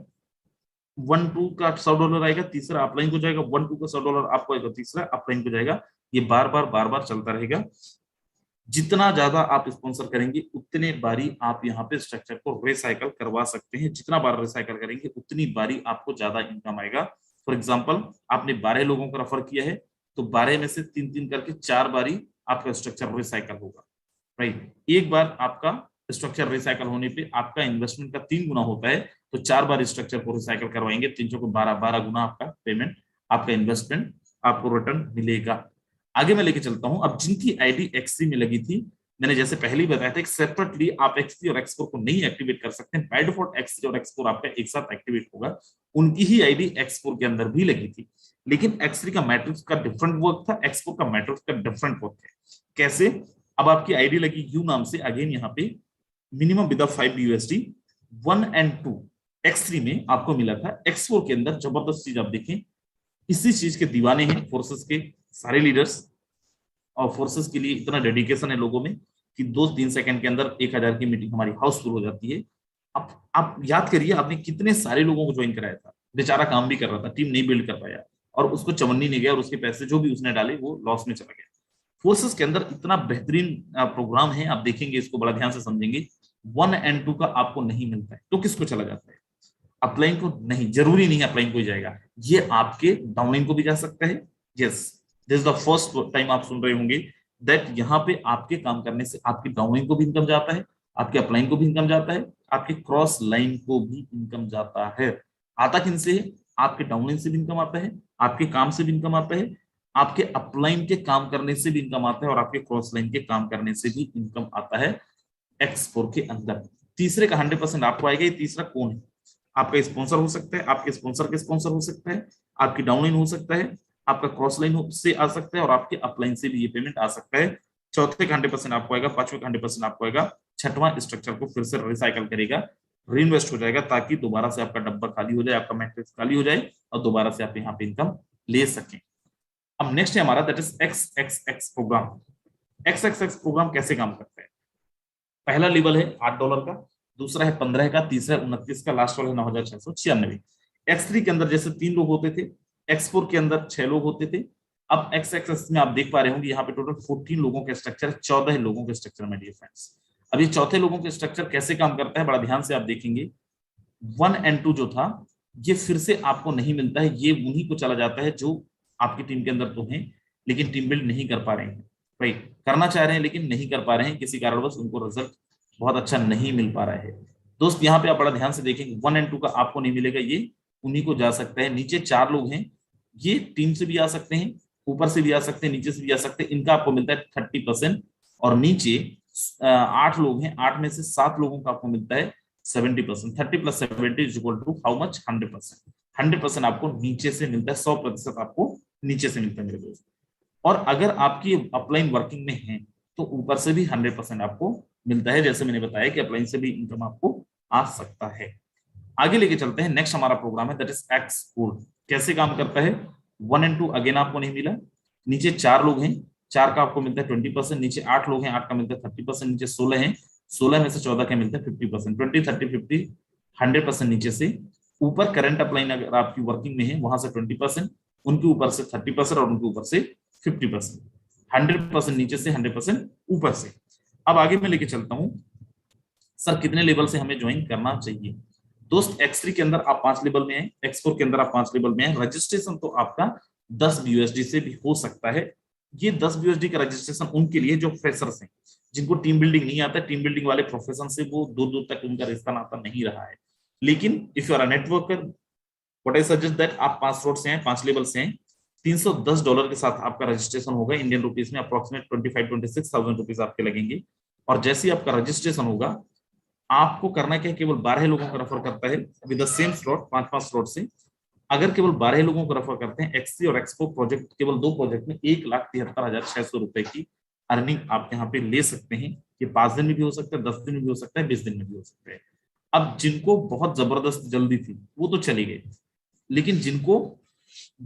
1-2 का $100 आएगा, तीसरा अपलाइन को जाएगा, 1-2 का $100 आपको आएगा, तीसरा अपलाइन को जाएगा। ये बार बार चलता रहेगा। जितना ज्यादा आप स्पॉन्सर करेंगे उतने बारी आप यहाँ पे स्ट्रक्चर को रिसाइकल करवा सकते हैं। जितना बार रिसाइकल करेंगे उतनी बारी आपको ज्यादा इनकम आएगा। फॉर एग्जांपल, आपने 12 लोगों को रेफर किया है तो 12 में से 3-3 करके 4 बारी आपका स्ट्रक्चर रिसाइकल होगा। राइट, एक बार आपका स्ट्रक्चर रिसाइकल होने पे आपका इन्वेस्टमेंट का 3 गुना होता है, तो 4 बार स्ट्रक्चर को रिसाइकल करवाएंगे, 3 को 12 गुना आपका पेमेंट, आपका इन्वेस्टमेंट आपको रिटर्न मिलेगा। आगे मैं लेके चलता हूं। अब जिनकी आईडी X3 में लगी थी, मैंने जैसे पहले ही बताया था, सेपरेटली आप X3 और X4 को नहीं एक्टिवेट कर सकते। बाय डिफॉल्ट X3 और X4 आपका एक साथ एक्टिवेट होगा। उनकी ही आईडी X4 के अंदर भी लगी थी, लेकिन X3 का मैट्रिक्स का डिफरेंट वर्क था, X4 का मैट्रिक्स का डिफरेंट वर्क है। कैसे? अब आपकी आईडी लगी यू नाम से, अगेन यहाँ पे minimum with 5 USD 1 and 2 X3 में आपको मिला था। X4 के अंदर जबरदस्त चीज आप देखें, इसी चीज के दीवाने हैं फोर्सेस के सारे लीडर्स, और फोर्सेस के लिए इतना डेडिकेशन है लोगों में कि 2-3 सेकंड के अंदर 1000 की मीटिंग हमारी हाउसफुल हो जाती है। अब आप याद करिए, आपने कितने सारे लोगों को ज्वाइन कराया था, बेचारा काम भी कर रहा था, टीम नहीं बिल्ड कर पाया, और उसको चवन्नी नहीं गया, और उसके पैसे जो भी उसने डाले वो लॉस में चला गया। फोर्सेस के अंदर इतना बेहतरीन प्रोग्राम है, आप देखेंगे इसको बड़ा ध्यान से समझेंगे। 1 and 2 का आपको नहीं मिलता है तो किसको चला जाता है? अपलाइन को नहीं, जरूरी नहीं अपलाइन को ही जाएगा, ये आपके डाउनलाइन को भी जा सकता है। Yes, this is the first time आप सुन रहे होंगे दैट यहाँ पे आपके काम करने से आपकी डाउनलाइन को भी इनकम जाता है, आपके अपलाइन को भी इनकम जाता है, आपके क्रॉस लाइन को भी इनकम जाता है। आता किन से है? आपके डाउनलाइन से भी इनकम आता है, आपके काम से भी इनकम आता है, आपके अपलाइन के काम करने से भी इनकम आता है, और आपके क्रॉस लाइन के काम करने से भी इनकम आता है X4 के अंदर। तीसरे का 100% आपको आएगा। ये तीसरा कौन है? आपका स्पॉन्सर हो सकता है, आपके स्पॉन्सर के स्पॉन्सर हो सकता है, आपकी डाउनलाइन हो सकता है, आपका क्रॉस लाइन से आ सकता है, और आपके अपलाइन से भी ये पेमेंट आ सकता है। चौथे का 100% आपको आएगा, पांचवें का 100% आपको आएगा, छठवां स्ट्रक्चर को फिर से रिसाइकल करेगा। री इन्वेस्ट हो जाएगा, ताकि दोबारा से आपका डब्बा खाली हो जाए, आपका मैट्रिक्स खाली हो जाए और दोबारा से आप यहाँ पे इनकम ले सकें। अब नेक्स्ट है हमारा that is XXX programme. XXX programme कैसे काम करता है? पहला लेवल है $8 का, दूसरा है 15 का, तीसरा है 29 का, लास्ट वाला है 9,696। X3 के अंदर जैसे 3 लोग होते थे, X4 के अंदर 6 लोग होते थे। अब XXX में आप देख पा रहे होंगे यहाँ पे टोटल 14 लोगों के स्ट्रक्चर है, 14 लोगों के स्ट्रक्चर में डियर फ्रेंड्स। अब ये चौथे लोगों के स्ट्रक्चर कैसे काम करता है, बड़ा ध्यान से आप देखेंगे। 1 and 2 जो था, ये फिर से आपको नहीं मिलता है, ये उन्हीं को चला जाता है जो आपकी टीम के अंदर तो हैं लेकिन टीम बिल्ड नहीं कर पा रहे हैं, राइट, करना चाह रहे हैं लेकिन नहीं कर पा रहे हैं, किसी कारणवश उनको रिजल्ट बहुत अच्छा नहीं मिल पा रहा है। दोस्त यहाँ पे आप बड़ा ध्यान से देखेंगे, 1 and 2 का आपको नहीं मिलेगा, ये उन्हीं को जा सकता है। नीचे 4 लोग हैं, ये टीम से भी आ सकते हैं, ऊपर से भी आ सकते हैं, नीचे से भी आ सकते हैं, इनका आपको मिलता है 30%। और नीचे 8 लोग हैं, 8 में से 7 लोगों का आपको मिलता है 70%। 30 + 70 is equal to how much? 100%। 100% आपको नीचे से मिलता है, 100% आपको नीचे से मिलता है मेरे दोस्त। और अगर आपकी अपलाइन वर्किंग में है तो ऊपर से भी 100% आपको मिलता है। जैसे मैंने बताया कि अपलाइन से भी इनकम आपको आ सकता है। आगे लेके चलते हैं, नेक्स्ट हमारा प्रोग्राम है दैट इज एक्स कोड। कैसे काम करता है? 1 and 2 अगेन आपको नहीं मिला, नीचे 4 लोग हैं, 4 का आपको मिलता है 20%, नीचे 8 लोग हैं, 8 का मिलता है 30%, नीचे 16 हैं, 16 में से 14 का मिलता है 50%। 20 30 50 100% नीचे से। ऊपर करंट अपलाइन अगर आपकी वर्किंग में है वहां से 20%, उनके ऊपर से 30% और उनके ऊपर से 50%। 100% नीचे से, 100% ऊपर से। अब आगे मैं लेके चलता हूं, सर कितने लेवल से हमें ज्वाइन करना चाहिए? दोस्त X3 के अंदर आप 5 लेवल में हैं, X4 के अंदर आप 5 लेवल में हैं। रजिस्ट्रेशन तो आपका 10 BUSD से भी हो सकता है। ये 10 BUSD का रजिस्ट्रेशन उनके लिए जो फ्रेशर्स हैं, जिनको टीम बिल्डिंग नहीं आता, टीम बिल्डिंग वाले प्रोफेशन से वो दूर दूर तक उनका रिश्ता नाता नहीं रहा है। लेकिन if you are a networker, what I suggest that आप 5 स्लॉट से हैं, 5 लेवल से हैं, $310 के साथ आपका रजिस्ट्रेशन होगा। इंडियन रुपीज में अप्रोक्सीमेट 25-26,000 रुपीज आपके लगेंगे। और जैसे ही आपका रजिस्ट्रेशन होगा, आपको करना क्या है, केवल 12 लोगों को रेफर करता है with the same slot, 5-5 slot से। अगर केवल 12 लोगों को रेफर करते हैं, X3 और X4 प्रोजेक्ट, केवल 2 प्रोजेक्ट में 1,73,600 रुपए की अर्निंग आप यहाँ पे ले सकते हैं। ये 5 दिन में भी हो सकता है, 10 दिन में भी हो सकता है, 20 दिन में भी हो सकता है। अब जिनको बहुत जबरदस्त जल्दी थी वो तो चले गए, लेकिन जिनको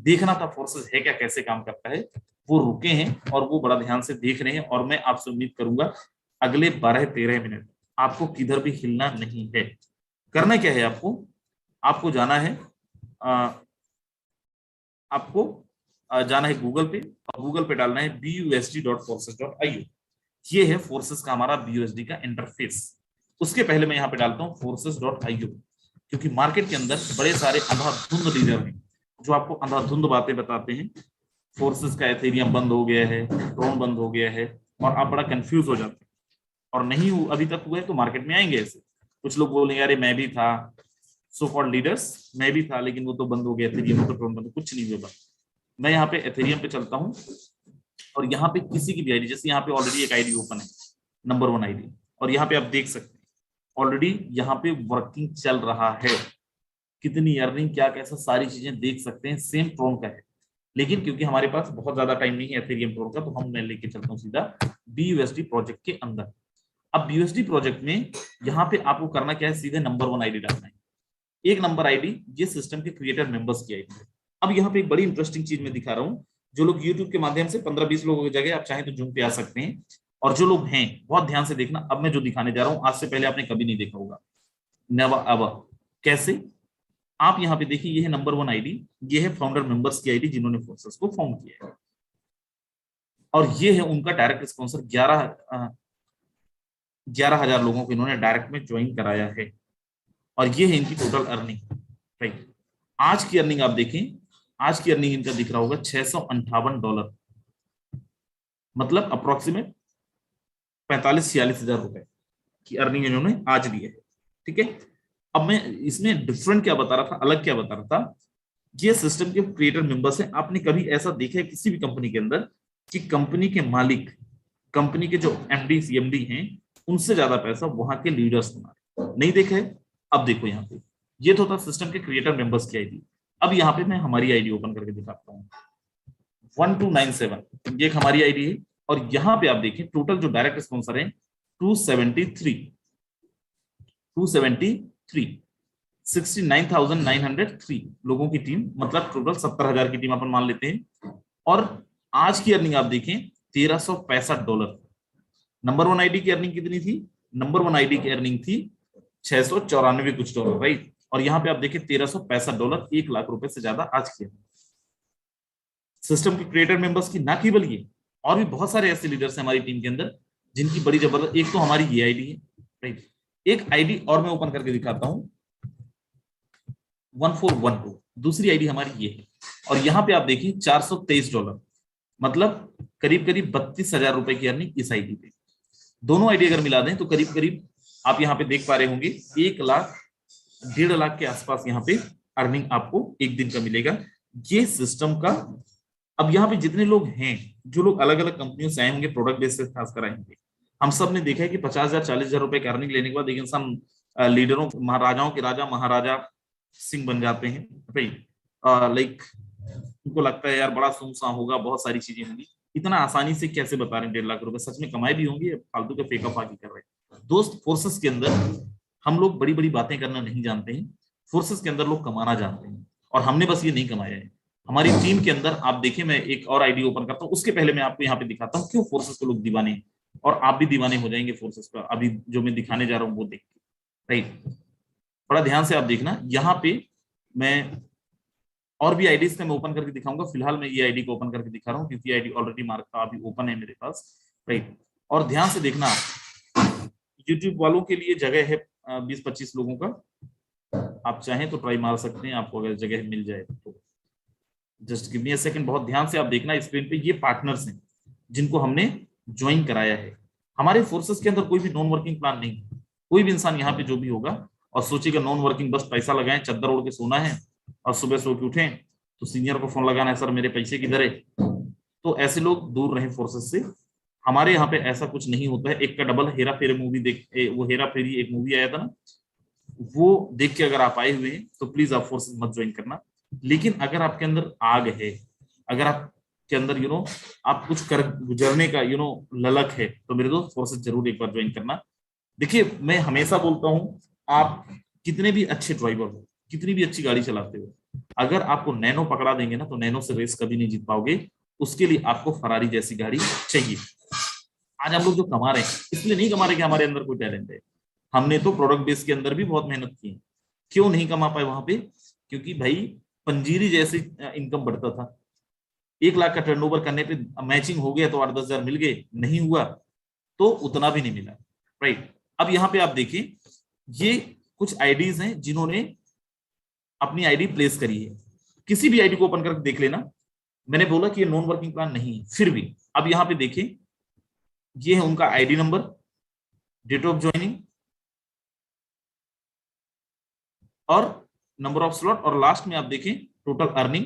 देखना था फोर्सेस है क्या, कैसे काम करता है, वो रुके हैं और वो बड़ा ध्यान से देख रहे हैं। और मैं आपसे उम्मीद करूंगा अगले 12-13 मिनट आपको किधर भी हिलना नहीं है। करना क्या है आपको जाना है, आपको जाना है गूगल पे, और गूगल पे डालना है busd.forces.io। ये है फोर्सेस का हमारा BUSD का इंटरफेस। उसके पहले मैं यहाँ पे डालता हूँ forces.io, क्योंकि मार्केट के अंदर बड़े सारे अंधाधुंध लीडर हैं जो आपको अंधाधुंध बातें बताते हैं। फोर्सेस का एथेरियम बंद हो गया है, ट्रोन बंद हो गया है, और आप बड़ा कंफ्यूज हो जाते हैं। और नहीं अभी तक हुए तो मार्केट में आएंगे ऐसे कुछ लोग बोलेंगे अरे मैं भी था, सो कॉल्ड लीडर्स, मैं भी था लेकिन वो तो बंद हो गया, एथेरियम तो ट्रोन बंद, कुछ नहीं हुआ बंद। मैं यहाँ पे एथेरियम पे चलता हूँ, और यहाँ पे किसी की भी आईडी, जैसे यहाँ पे ऑलरेडी एक आईडी ओपन है, नंबर 1 आईडी, और यहाँ पे आप देख सकते हैं ऑलरेडी यहाँ पे वर्किंग चल रहा है, कितनी अर्निंग, क्या कैसा, सारी चीजें देख सकते हैं। सेम ट्रोन का है, लेकिन क्योंकि हमारे पास बहुत ज्यादा टाइम नहीं है एथेरियम ट्रोन का, तो हम मैं लेके चलता हूँ सीधा BUSD प्रोजेक्ट के अंदर। अब BUSD प्रोजेक्ट में यहाँ पे आपको करना क्या है, सीधे नंबर 1 आईडी डालना है। एक नंबर आईडी ये सिस्टम के क्रिएटर मेंबर्स की आईडी है। अब यहाँ पे एक बड़ी इंटरेस्टिंग चीज मैं दिखा रहा हूँ, जो लोग YouTube के माध्यम से 15-20 लोगों की जगह आप चाहें तो जूम पे आ सकते हैं, और जो लोग हैं बहुत ध्यान से देखना। अब मैं जो दिखाने जा रहा हूँ आज से पहले आपने कभी नहीं देखा होगा, नेवर एवर। कैसे? आप यहाँ पे देखिए, ये है नंबर 1 आईडी, ये है फाउंडर मेंबर्स की आईडी जिन्होंने फोर्सेस को फाउंड किया है, और ये है उनका डायरेक्ट स्पॉन्सर। 11,000 लोगों को इन्होंने डायरेक्ट में ज्वाइन कराया है, और ये है इनकी टोटल अर्निंग, राइट। आज की अर्निंग आप देखें, आज की अर्निंग इनका दिख रहा होगा $658, मतलब अप्रोक्सीमेट 45-46 हजार रुपए की अर्निंग इन्होंने आज दी है, ठीक है। अब मैं इसमें डिफरेंट क्या बता रहा था, अलग क्या बता रहा था, ये सिस्टम के क्रिएटर मेंबर्स हैं। आपने कभी ऐसा देखा है किसी भी कंपनी के अंदर कि कंपनी के मालिक, कंपनी के जो MD CMD हैं, उनसे ज्यादा पैसा वहां के लीडर्स बना? नहीं देखा है। अब देखो यहाँ पे, ये तो था सिस्टम के क्रिएटर मेंबर्स की आईडी। अब यहाँ पे मैं हमारी आईडी ओपन करके दिखाता हूँ, 1297, ये एक हमारी आईडी है, और यहाँ पे आप देखिए टोटल जो डायरेक्ट स्पॉन्सर है 273 3, 69,903 लोगों की टीम, मतलब टोटल 70,000 की टीम अपन मान लेते हैं। और आज की अर्निंग आप देखें $1365। नंबर 1 आईडी की अर्निंग कितनी थी? नंबर 1 आईडी की अर्निंग थी $694 कुछ, राइट। और यहाँ पे आप देखें $1365, 1 लाख रुपए से ज्यादा आज की। सिस्टम के क्रिएटर मेंबर्स की ना केवल ये, और भी बहुत सारे ऐसे लीडर्स हैं हमारी टीम के अंदर जिनकी बड़ी जबरदस्त, एक तो हमारी ये आईडी है, राइट। एक आईडी और मैं ओपन करके दिखाता हूं, 1412, दूसरी आईडी हमारी ये है। और यहाँ पे आप देखिए $423, मतलब करीब करीब 32,000 रुपए की अर्निंग इस आईडी पे। दोनों आईडी अगर मिला दें तो करीब करीब आप यहाँ पे देख पा रहे होंगे 1 लाख 1.5 लाख के आसपास यहाँ पे अर्निंग आपको एक दिन का मिलेगा, ये सिस्टम का। अब यहाँ पे जितने लोग हैं, जो लोग अलग अलग कंपनियों से आए होंगे, प्रोडक्ट बेस से खास कर आएंगे, हम सब ने देखा है कि 50,000 40,000 रुपए की अर्निंग लेने के बाद एक इंसान लीडरों, महाराजाओं के राजा महाराजा सिंह बन जाते हैं, राइट। लाइक उनको लगता है यार बड़ा सुनसान होगा, बहुत सारी चीजें होंगी, इतना आसानी से कैसे बता रहे हैं 1.5 लाख रुपए, सच में कमाए भी होंगे, फालतू के फेका फाकी कर रहे हैं। दोस्त, फोर्सेस के अंदर हम लोग बड़ी बड़ी बातें करना नहीं जानते हैं, फोर्सेस के अंदर लोग कमाना जानते हैं, और हमने बस ये नहीं कमाया है। हमारी टीम के अंदर आप देखिए, मैं एक और आईडी ओपन करता हूँ, उसके पहले मैं आपको यहाँ पे दिखाता हूँ क्यों फोर्सेस को लोग दीवाने हैं, और आप भी दीवाने हो जाएंगे फोर्सेस का, अभी जो मैं दिखाने जा रहा हूँ वो देख के, राइट। बड़ा ध्यान से आप देखना, यहाँ पे मैं और भी आईडीज मैं ओपन करके दिखाऊंगा, फिलहाल मैं ये आईडी को ओपन करके दिखा रहा हूँ क्योंकि आईडी ऑलरेडी मार्क का अभी ओपन है मेरे पास, राइट। और ध्यान से देखना, यूट्यूब वालों के लिए जगह है 20-25 लोगों का, आप चाहें तो ट्राई मार सकते हैं, आपको अगर जगह मिल जाए तो। Just give me a second, बहुत ध्यान से आप देखना स्क्रीन पे, ये पार्टनर्स हैं जिनको हमने ज्वाइन कराया है। हमारे फोर्सेस के अंदर कोई भी नॉन वर्किंग प्लान नहीं, कोई भी इंसान यहाँ पे जो भी होगा और सोचेगा नॉन वर्किंग बस पैसा लगाएं, चद्दर ओढ़ के सोना है और सुबह सो के उठें तो सीनियर को फोन लगाना है, सर मेरे पैसे किधर है, तो ऐसे लोग दूर रहें फोर्सेस से। हमारे यहाँ पे ऐसा कुछ नहीं होता है। एक का डबल हेरा फेरी मूवी देख, वो हेरा फेरी एक मूवी आया था ना, वो देख के अगर आप आए हुए हैं तो प्लीज आप फोर्सेस मत ज्वाइन करना। लेकिन अगर आपके अंदर आग है, अगर आपके अंदर आप कुछ कर गुजरने का ललक है, तो मेरे दोस्त फोर्सेस जरूर एक बार ज्वाइन करना। देखिए, मैं हमेशा बोलता हूँ, आप कितने भी अच्छे ड्राइवर हो, कितनी भी अच्छी गाड़ी चलाते हो, अगर आपको नैनो पकड़ा देंगे ना तो नैनो से रेस कभी नहीं जीत पाओगे। उसके लिए आपको फरारी जैसी गाड़ी चाहिए। आज हम लोग जो कमा रहे हैं, इसलिए नहीं कमा रहे कि हमारे अंदर कोई टैलेंट है, हमने तो प्रोडक्ट बेस के अंदर भी बहुत मेहनत की है। क्यों नहीं कमा पाए वहां पे? क्योंकि भाई पंजीरी जैसे इनकम बढ़ता था, 1 लाख का टर्नओवर करने पे मैचिंग हो गया तो 8-10 हजार मिल गए, नहीं हुआ तो उतना भी नहीं मिला, राइट। अब यहाँ पे आप देखिए, ये कुछ आईडीज हैं जिन्होंने अपनी आईडी प्लेस करी है। किसी भी आईडी को ओपन करके देख लेना, मैंने बोला कि ये नॉन वर्किंग प्लान नहीं है, फिर भी अब यहाँ पे देखिए, ये है उनका ID number, date of joining और नंबर ऑफ स्लॉट, और लास्ट में आप देखें टोटल अर्निंग,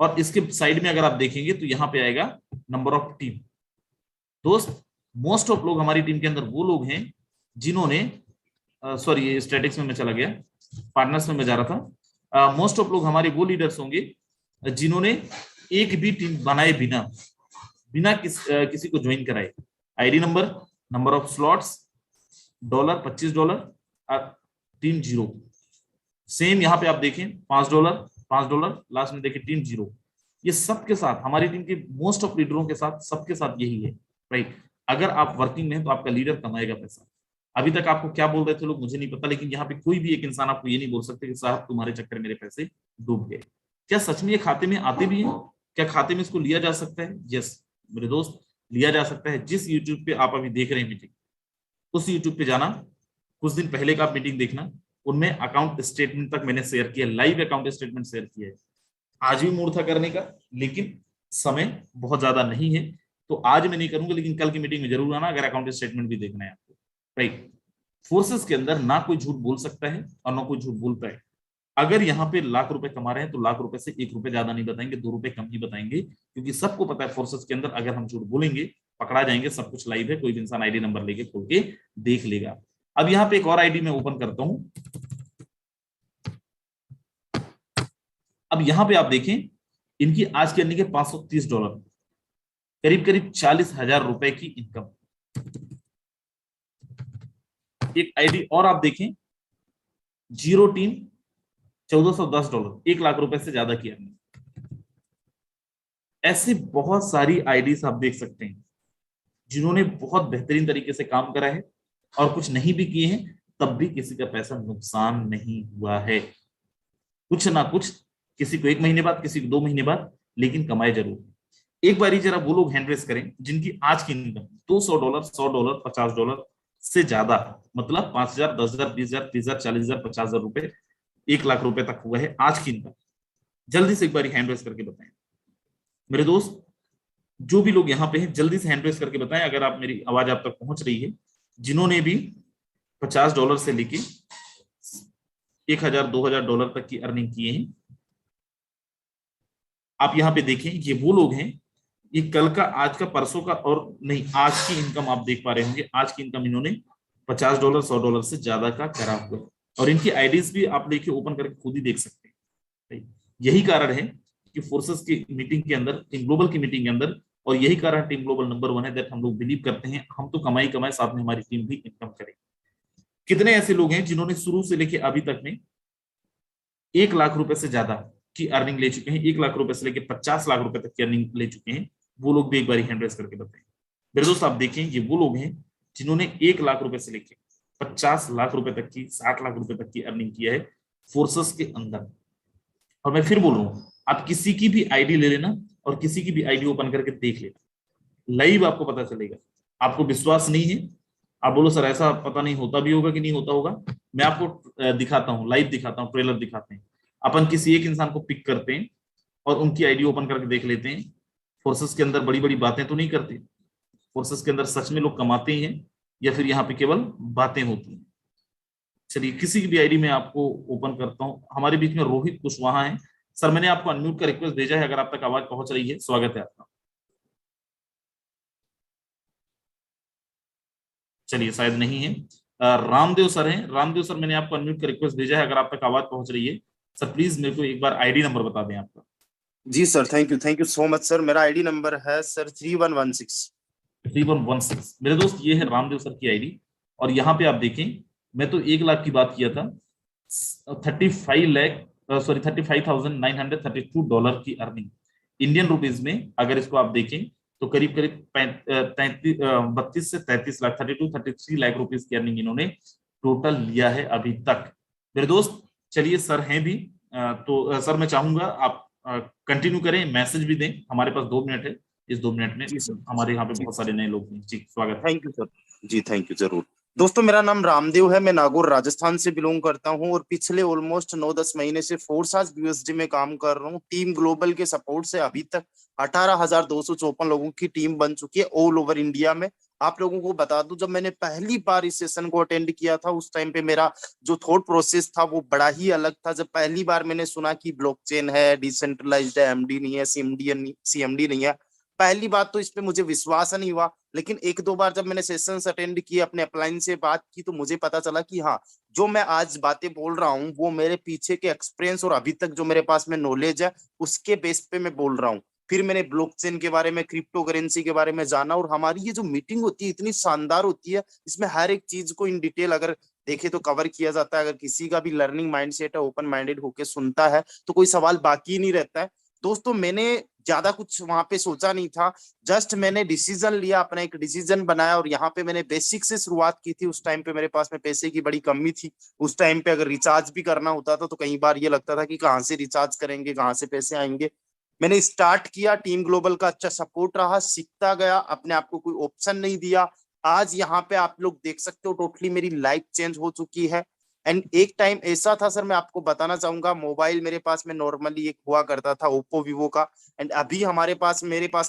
और इसके साइड में अगर आप देखेंगे तो यहां पे आएगा नंबर ऑफ टीम। दोस्त, मोस्ट ऑफ लोग हमारी टीम के अंदर वो लोग हैं जिन्होंने सॉरी, ये स्टैटिक्स में मैं चला गया, पार्टनर्स में मैं जा रहा था। मोस्ट ऑफ लोग हमारे वो लीडर्स होंगे जिन्होंने एक भी टीम बनाए बिना बिना किसी को ज्वाइन कराए, ID number, number of slots, $25, team 0, same यहाँ पे आप देखें $5, लास्ट में देखें टीम 0। ये सबके साथ हमारी टीम के मोस्ट ऑफ लीडरों के साथ, सबके साथ यही है, राइट। अगर आप वर्किंग में हैं तो आपका लीडर कमाएगा पैसा। अभी तक आपको क्या बोल रहे थे लोग मुझे नहीं पता, लेकिन यहाँ पे कोई भी एक इंसान आपको ये नहीं बोल सकते कि साहब तुम्हारे चक्कर में मेरे पैसे डूब गए। क्या सच में ये खाते में आते भी हैं? क्या खाते में इसको लिया जा सकता है? यस मेरे दोस्त, लिया जा सकता है। जिस यूट्यूब पे आप अभी देख रहे हैं मीटिंग, उस यूट्यूब पे जाना, कुछ दिन पहले का आप मीटिंग देखना, उनमें अकाउंट स्टेटमेंट तक मैंने शेयर किया, लाइव अकाउंट स्टेटमेंट शेयर किया है। आज भी मूड था करने का, लेकिन समय बहुत ज्यादा नहीं है, तो आज मैं नहीं करूंगा, लेकिन कल की मीटिंग में जरूर आना अगर अकाउंट स्टेटमेंट भी देखना है आपको, राइट। फोर्सेस के अंदर ना कोई झूठ बोल सकता है और ना कोई झूठ बोलता है। अगर यहाँ पे लाख रुपए कमा रहे हैं तो लाख रुपए से 1 रुपए ज्यादा नहीं बताएंगे, 2 रुपए कम ही बताएंगे, क्योंकि सबको पता है फोर्सेस के अंदर अगर हम झूठ बोलेंगे पकड़ा जाएंगे। सब कुछ लाइव है, कोई भी इंसान आईडी नंबर लेके खोल के देख लेगा। अब यहाँ पे एक और आईडी मैं ओपन करता हूं। अब यहाँ पे आप देखें, इनकी आज की अर्निंग है $530, करीब करीब 40,000 रुपए की इनकम। एक आईडी और आप देखें, जीरो टीम $1410, 1 लाख रुपए से ज्यादा की अर्निंग। ऐसे बहुत सारी आईडीज आप देख सकते हैं जिन्होंने बहुत बेहतरीन तरीके से काम करा है और कुछ नहीं भी किए हैं, तब भी किसी का पैसा नुकसान नहीं हुआ है। कुछ ना कुछ, किसी को 1 महीने बाद, किसी को 2 महीने बाद, लेकिन कमाए जरूर। एक बार जरा वो लोग हैंड रेस करें जिनकी आज की इनकम $200, $100, $50 से ज्यादा, मतलब 5,000, 10,000, 20,000, 30,000, 40,000, 50,000 रुपए, 1 लाख रुपए तक हुआ है आज की इनकम। जल्दी से एक बार हैंड रेस करके बताएं मेरे दोस्त। जो भी लोग यहाँ पे हैं जल्दी से हैंड रेस करके बताएं, अगर आप, मेरी आवाज आप तक पहुंच रही है, जिन्होंने भी $50 से लेके 1,000, $2,000 तक की अर्निंग किए हैं। आप यहाँ पे देखें, ये वो लोग हैं, ये कल का, आज का, परसों का, और नहीं, आज की इनकम आप देख पा रहे होंगे। आज की इनकम इन्होंने $50, $100 से ज्यादा का करा हुआ है। और इनकी आईडीज भी आप देखिए, ओपन करके खुद ही देख सकते हैं। यही कारण है कि फोर्सेस की मीटिंग के अंदर, टीम ग्लोबल की मीटिंग के अंदर, और यही कारण टीम ग्लोबल नंबर 1 है, दैट हम लोग बिलीव करते हैं हम तो कमाई कमाए, साथ में हमारी टीम भी इनकम करे। कितने ऐसे लोग हैं जिन्होंने शुरू से लेके अभी तक में 1 लाख रुपए से ज्यादा की अर्निंग ले चुके हैं, 1 लाख रुपए से लेके 50 लाख रुपए तक की अर्निंग ले चुके हैं? वो लोग भी एक बार हैंड रेस करके बताएं मेरे दोस्त। आप देखें, ये वो लोग हैं जिन्होंने 1 लाख रुपए से लेके 50 लाख रुपए तक की, 60 लाख रुपए तक की अर्निंग किया है फोर्सेस के अंदर। और मैं फिर बोल रहा हूं, आप किसी की भी आईडी ले लेना और किसी की भी आईडी ओपन करके देख लेना, लाइव आपको पता चलेगा। आपको विश्वास नहीं है, आप बोलो सर ऐसा पता नहीं होता भी होगा कि नहीं होता होगा, मैं आपको दिखाता हूँ, लाइव दिखाता हूँ, ट्रेलर दिखाते हैं। अपन किसी एक इंसान को पिक करते हैं और उनकी आईडी ओपन करके देख लेते हैं। फोर्सेस के अंदर बड़ी बड़ी बातें तो नहीं करते, फोर्सेस के अंदर सच में लोग कमाते ही हैं, या फिर यहाँ पे केवल बातें होती हैं। चलिए, किसी की भी आईडी में आपको ओपन करता हूँ। हमारे बीच में रोहित कुशवाहा है। सर, मैंने आपको अनम्यूट का रिक्वेस्ट भेजा है, अगर आप तक आवाज पहुंच रही है, स्वागत है आपका। चलिए, शायद नहीं है। रामदेव सर हैं। रामदेव सर, मैंने आपको अनम्यूट का रिक्वेस्ट भेजा है, अगर आप तक आवाज पहुंच रही है सर, प्लीज मेरे को एक बार आईडी नंबर बता दें आपका। जी sir, thank you so much sir. मेरा आईडी नंबर है सर 3116। 3116 मेरे दोस्त, ये है रामदेव सर की आईडी। और यहाँ पे आप देखें, मैं तो 1 लाख की बात किया था, 35,932 डॉलर की अर्निंग इंडियन रुपीज में। अगर इसको आप देखें तो करीब करीब 32 से 33 लाख, 33 लाख रुपीज की अर्निंग इन्होंने टोटल लिया है अभी तक मेरे दोस्त। चलिए, सर हैं भी, तो सर मैं चाहूंगा आप कंटिन्यू करें, मैसेज भी दें। हमारे पास 2 मिनट है, इस 2 मिनट में हमारे यहाँ पे बहुत सारे नए लोग हैं। जी, स्वागत। Thank you sir. जी, थैंक यू जरूर। दोस्तों, मेरा नाम रामदेव है, मैं नागौर राजस्थान से बिलोंग करता हूं और पिछले ऑलमोस्ट 9-10 महीने से फोर्सास यूएसडी में काम कर रहा हूं। टीम ग्लोबल के सपोर्ट से अभी तक 18,254 लोगों की टीम बन चुकी है ऑल ओवर इंडिया में। आप लोगों को बता दूं, जब मैंने पहली बार इस सेशन को अटेंड किया था, उस टाइम पे मेरा जो थॉट प्रोसेस था वो बड़ा ही अलग था। जब पहली बार मैंने सुना कि ब्लॉकचेन है, डिसेंट्रलाइज्ड है, एमडी नहीं है, सीएमडी नहीं है, पहली बात तो इस पे मुझे विश्वास नहीं हुआ। लेकिन 1-2 बार जब मैंने सेशंस अटेंड किए, अपने अपलाइन से बात की, तो मुझे पता चला कि हाँ, जो मैं आज बातें बोल रहा हूँ वो मेरे पीछे के एक्सपीरियंस और अभी तक जो मेरे पास में नॉलेज है उसके बेस पे मैं बोल रहा हूँ। फिर मैंने ब्लॉकचेन के बारे में, क्रिप्टो करेंसी के बारे में जाना, और हमारी ये जो मीटिंग होती है इतनी शानदार होती है, इसमें हर एक चीज को इन डिटेल अगर देखे तो कवर किया जाता है। अगर किसी का भी लर्निंग माइंडसेट है, ओपन माइंडेड होकर सुनता है, तो कोई सवाल बाकी नहीं रहता है। दोस्तों, मैंने ज्यादा कुछ वहां पे सोचा नहीं था, जस्ट मैंने डिसीजन लिया, अपना एक डिसीजन बनाया, और यहाँ पे मैंने बेसिक से शुरुआत की थी। उस टाइम पे मेरे पास में पैसे की बड़ी कमी थी। उस टाइम पे अगर रिचार्ज भी करना होता था तो कई बार ये लगता था कि कहाँ से रिचार्ज करेंगे, कहाँ से पैसे आएंगे। मैंने स्टार्ट किया, टीम ग्लोबल का अच्छा सपोर्ट रहा, सीखता गया, अपने आप को कोई ऑप्शन नहीं दिया। आज यहाँ पे आप लोग देख सकते हो, टोटली मेरी लाइफ चेंज हो चुकी है। एंड एक टाइम ऐसा था सर, मैं आपको बताना चाहूंगा, मोबाइल मेरे पास में नॉर्मली एक हुआ करता था ओप्पो वीवो का। एंड अभी मेरे पास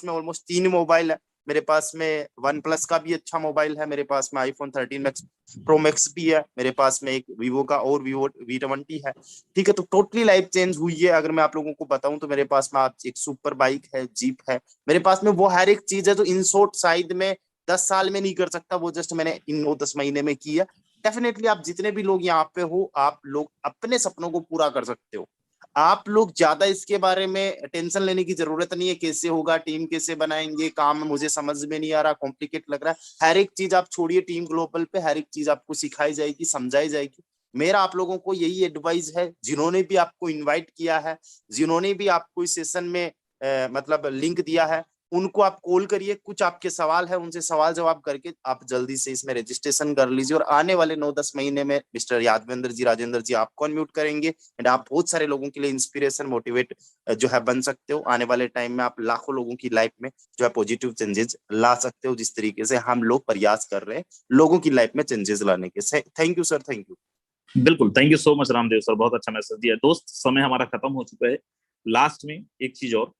में ऑलमोस्ट 3 मोबाइल है। मेरे पास में वन प्लस का भी अच्छा मोबाइल है, मेरे पास में आईफोन 13 मैक्स प्रो मैक्स भी है, मेरे पास में एक वीवो का और वीवो V20 है। ठीक है, तो टोटली लाइफ चेंज हुई है। अगर मैं आप लोगों को बताऊं तो मेरे पास में आप एक सुपर बाइक है, जीप है, मेरे पास में वो हर एक चीज है जो इन शॉर्ट शायद में 10 साल में नहीं कर सकता, वो जस्ट मैंने इन 9-10 महीने में किया। डेफिनेटली आप जितने भी लोग यहाँ पे हो, आप लोग अपने सपनों को पूरा कर सकते हो। आप लोग ज्यादा इसके बारे में टेंशन लेने की जरूरत नहीं है, कैसे होगा, टीम कैसे बनाएंगे, काम मुझे समझ में नहीं आ रहा, कॉम्प्लिकेट लग रहा है। हर एक चीज आप छोड़िए, टीम ग्लोबल पे हर एक चीज आपको सिखाई जाएगी, समझाई जाएगी। मेरा आप लोगों को यही एडवाइस है, जिन्होंने भी आपको इनवाइट किया है, जिन्होंने भी आपको इस सेशन में मतलब लिंक दिया है, उनको आप कॉल करिए, कुछ आपके सवाल है उनसे सवाल जवाब करके आप जल्दी से इसमें रजिस्ट्रेशन कर लीजिए। और आने वाले 9-10 महीने में मिस्टर यादवेंद्र जी, राजेंद्र जी आपको अनम्यूट करेंगे एंड आप बहुत सारे लोगों के लिए इंस्पिरेशन, मोटिवेट जो है बन सकते हो। आने वाले टाइम में आप लाखों लोगों की लाइफ में जो है पॉजिटिव चेंजेस ला सकते हो, जिस तरीके से हम लोग प्रयास कर रहे हैं लोगों की लाइफ में चेंजेस लाने के। Thank you sir, thank you. बिल्कुल, thank you so much Ramdev sir, बहुत अच्छा मैसेज दिया। दोस्त, समय हमारा खत्म हो चुका है। लास्ट में एक चीज और,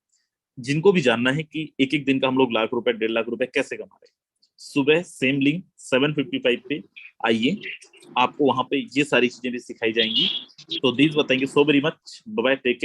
जिनको भी जानना है कि एक एक दिन का हम लोग लाख रुपए, 1.5 लाख रुपए कैसे कमा रहे हैं, सुबह सेम लिंक 7:55 पे आइए, आपको वहां पे ये सारी चीजें भी सिखाई जाएंगी। तो these thank you so very much, bye bye, take care.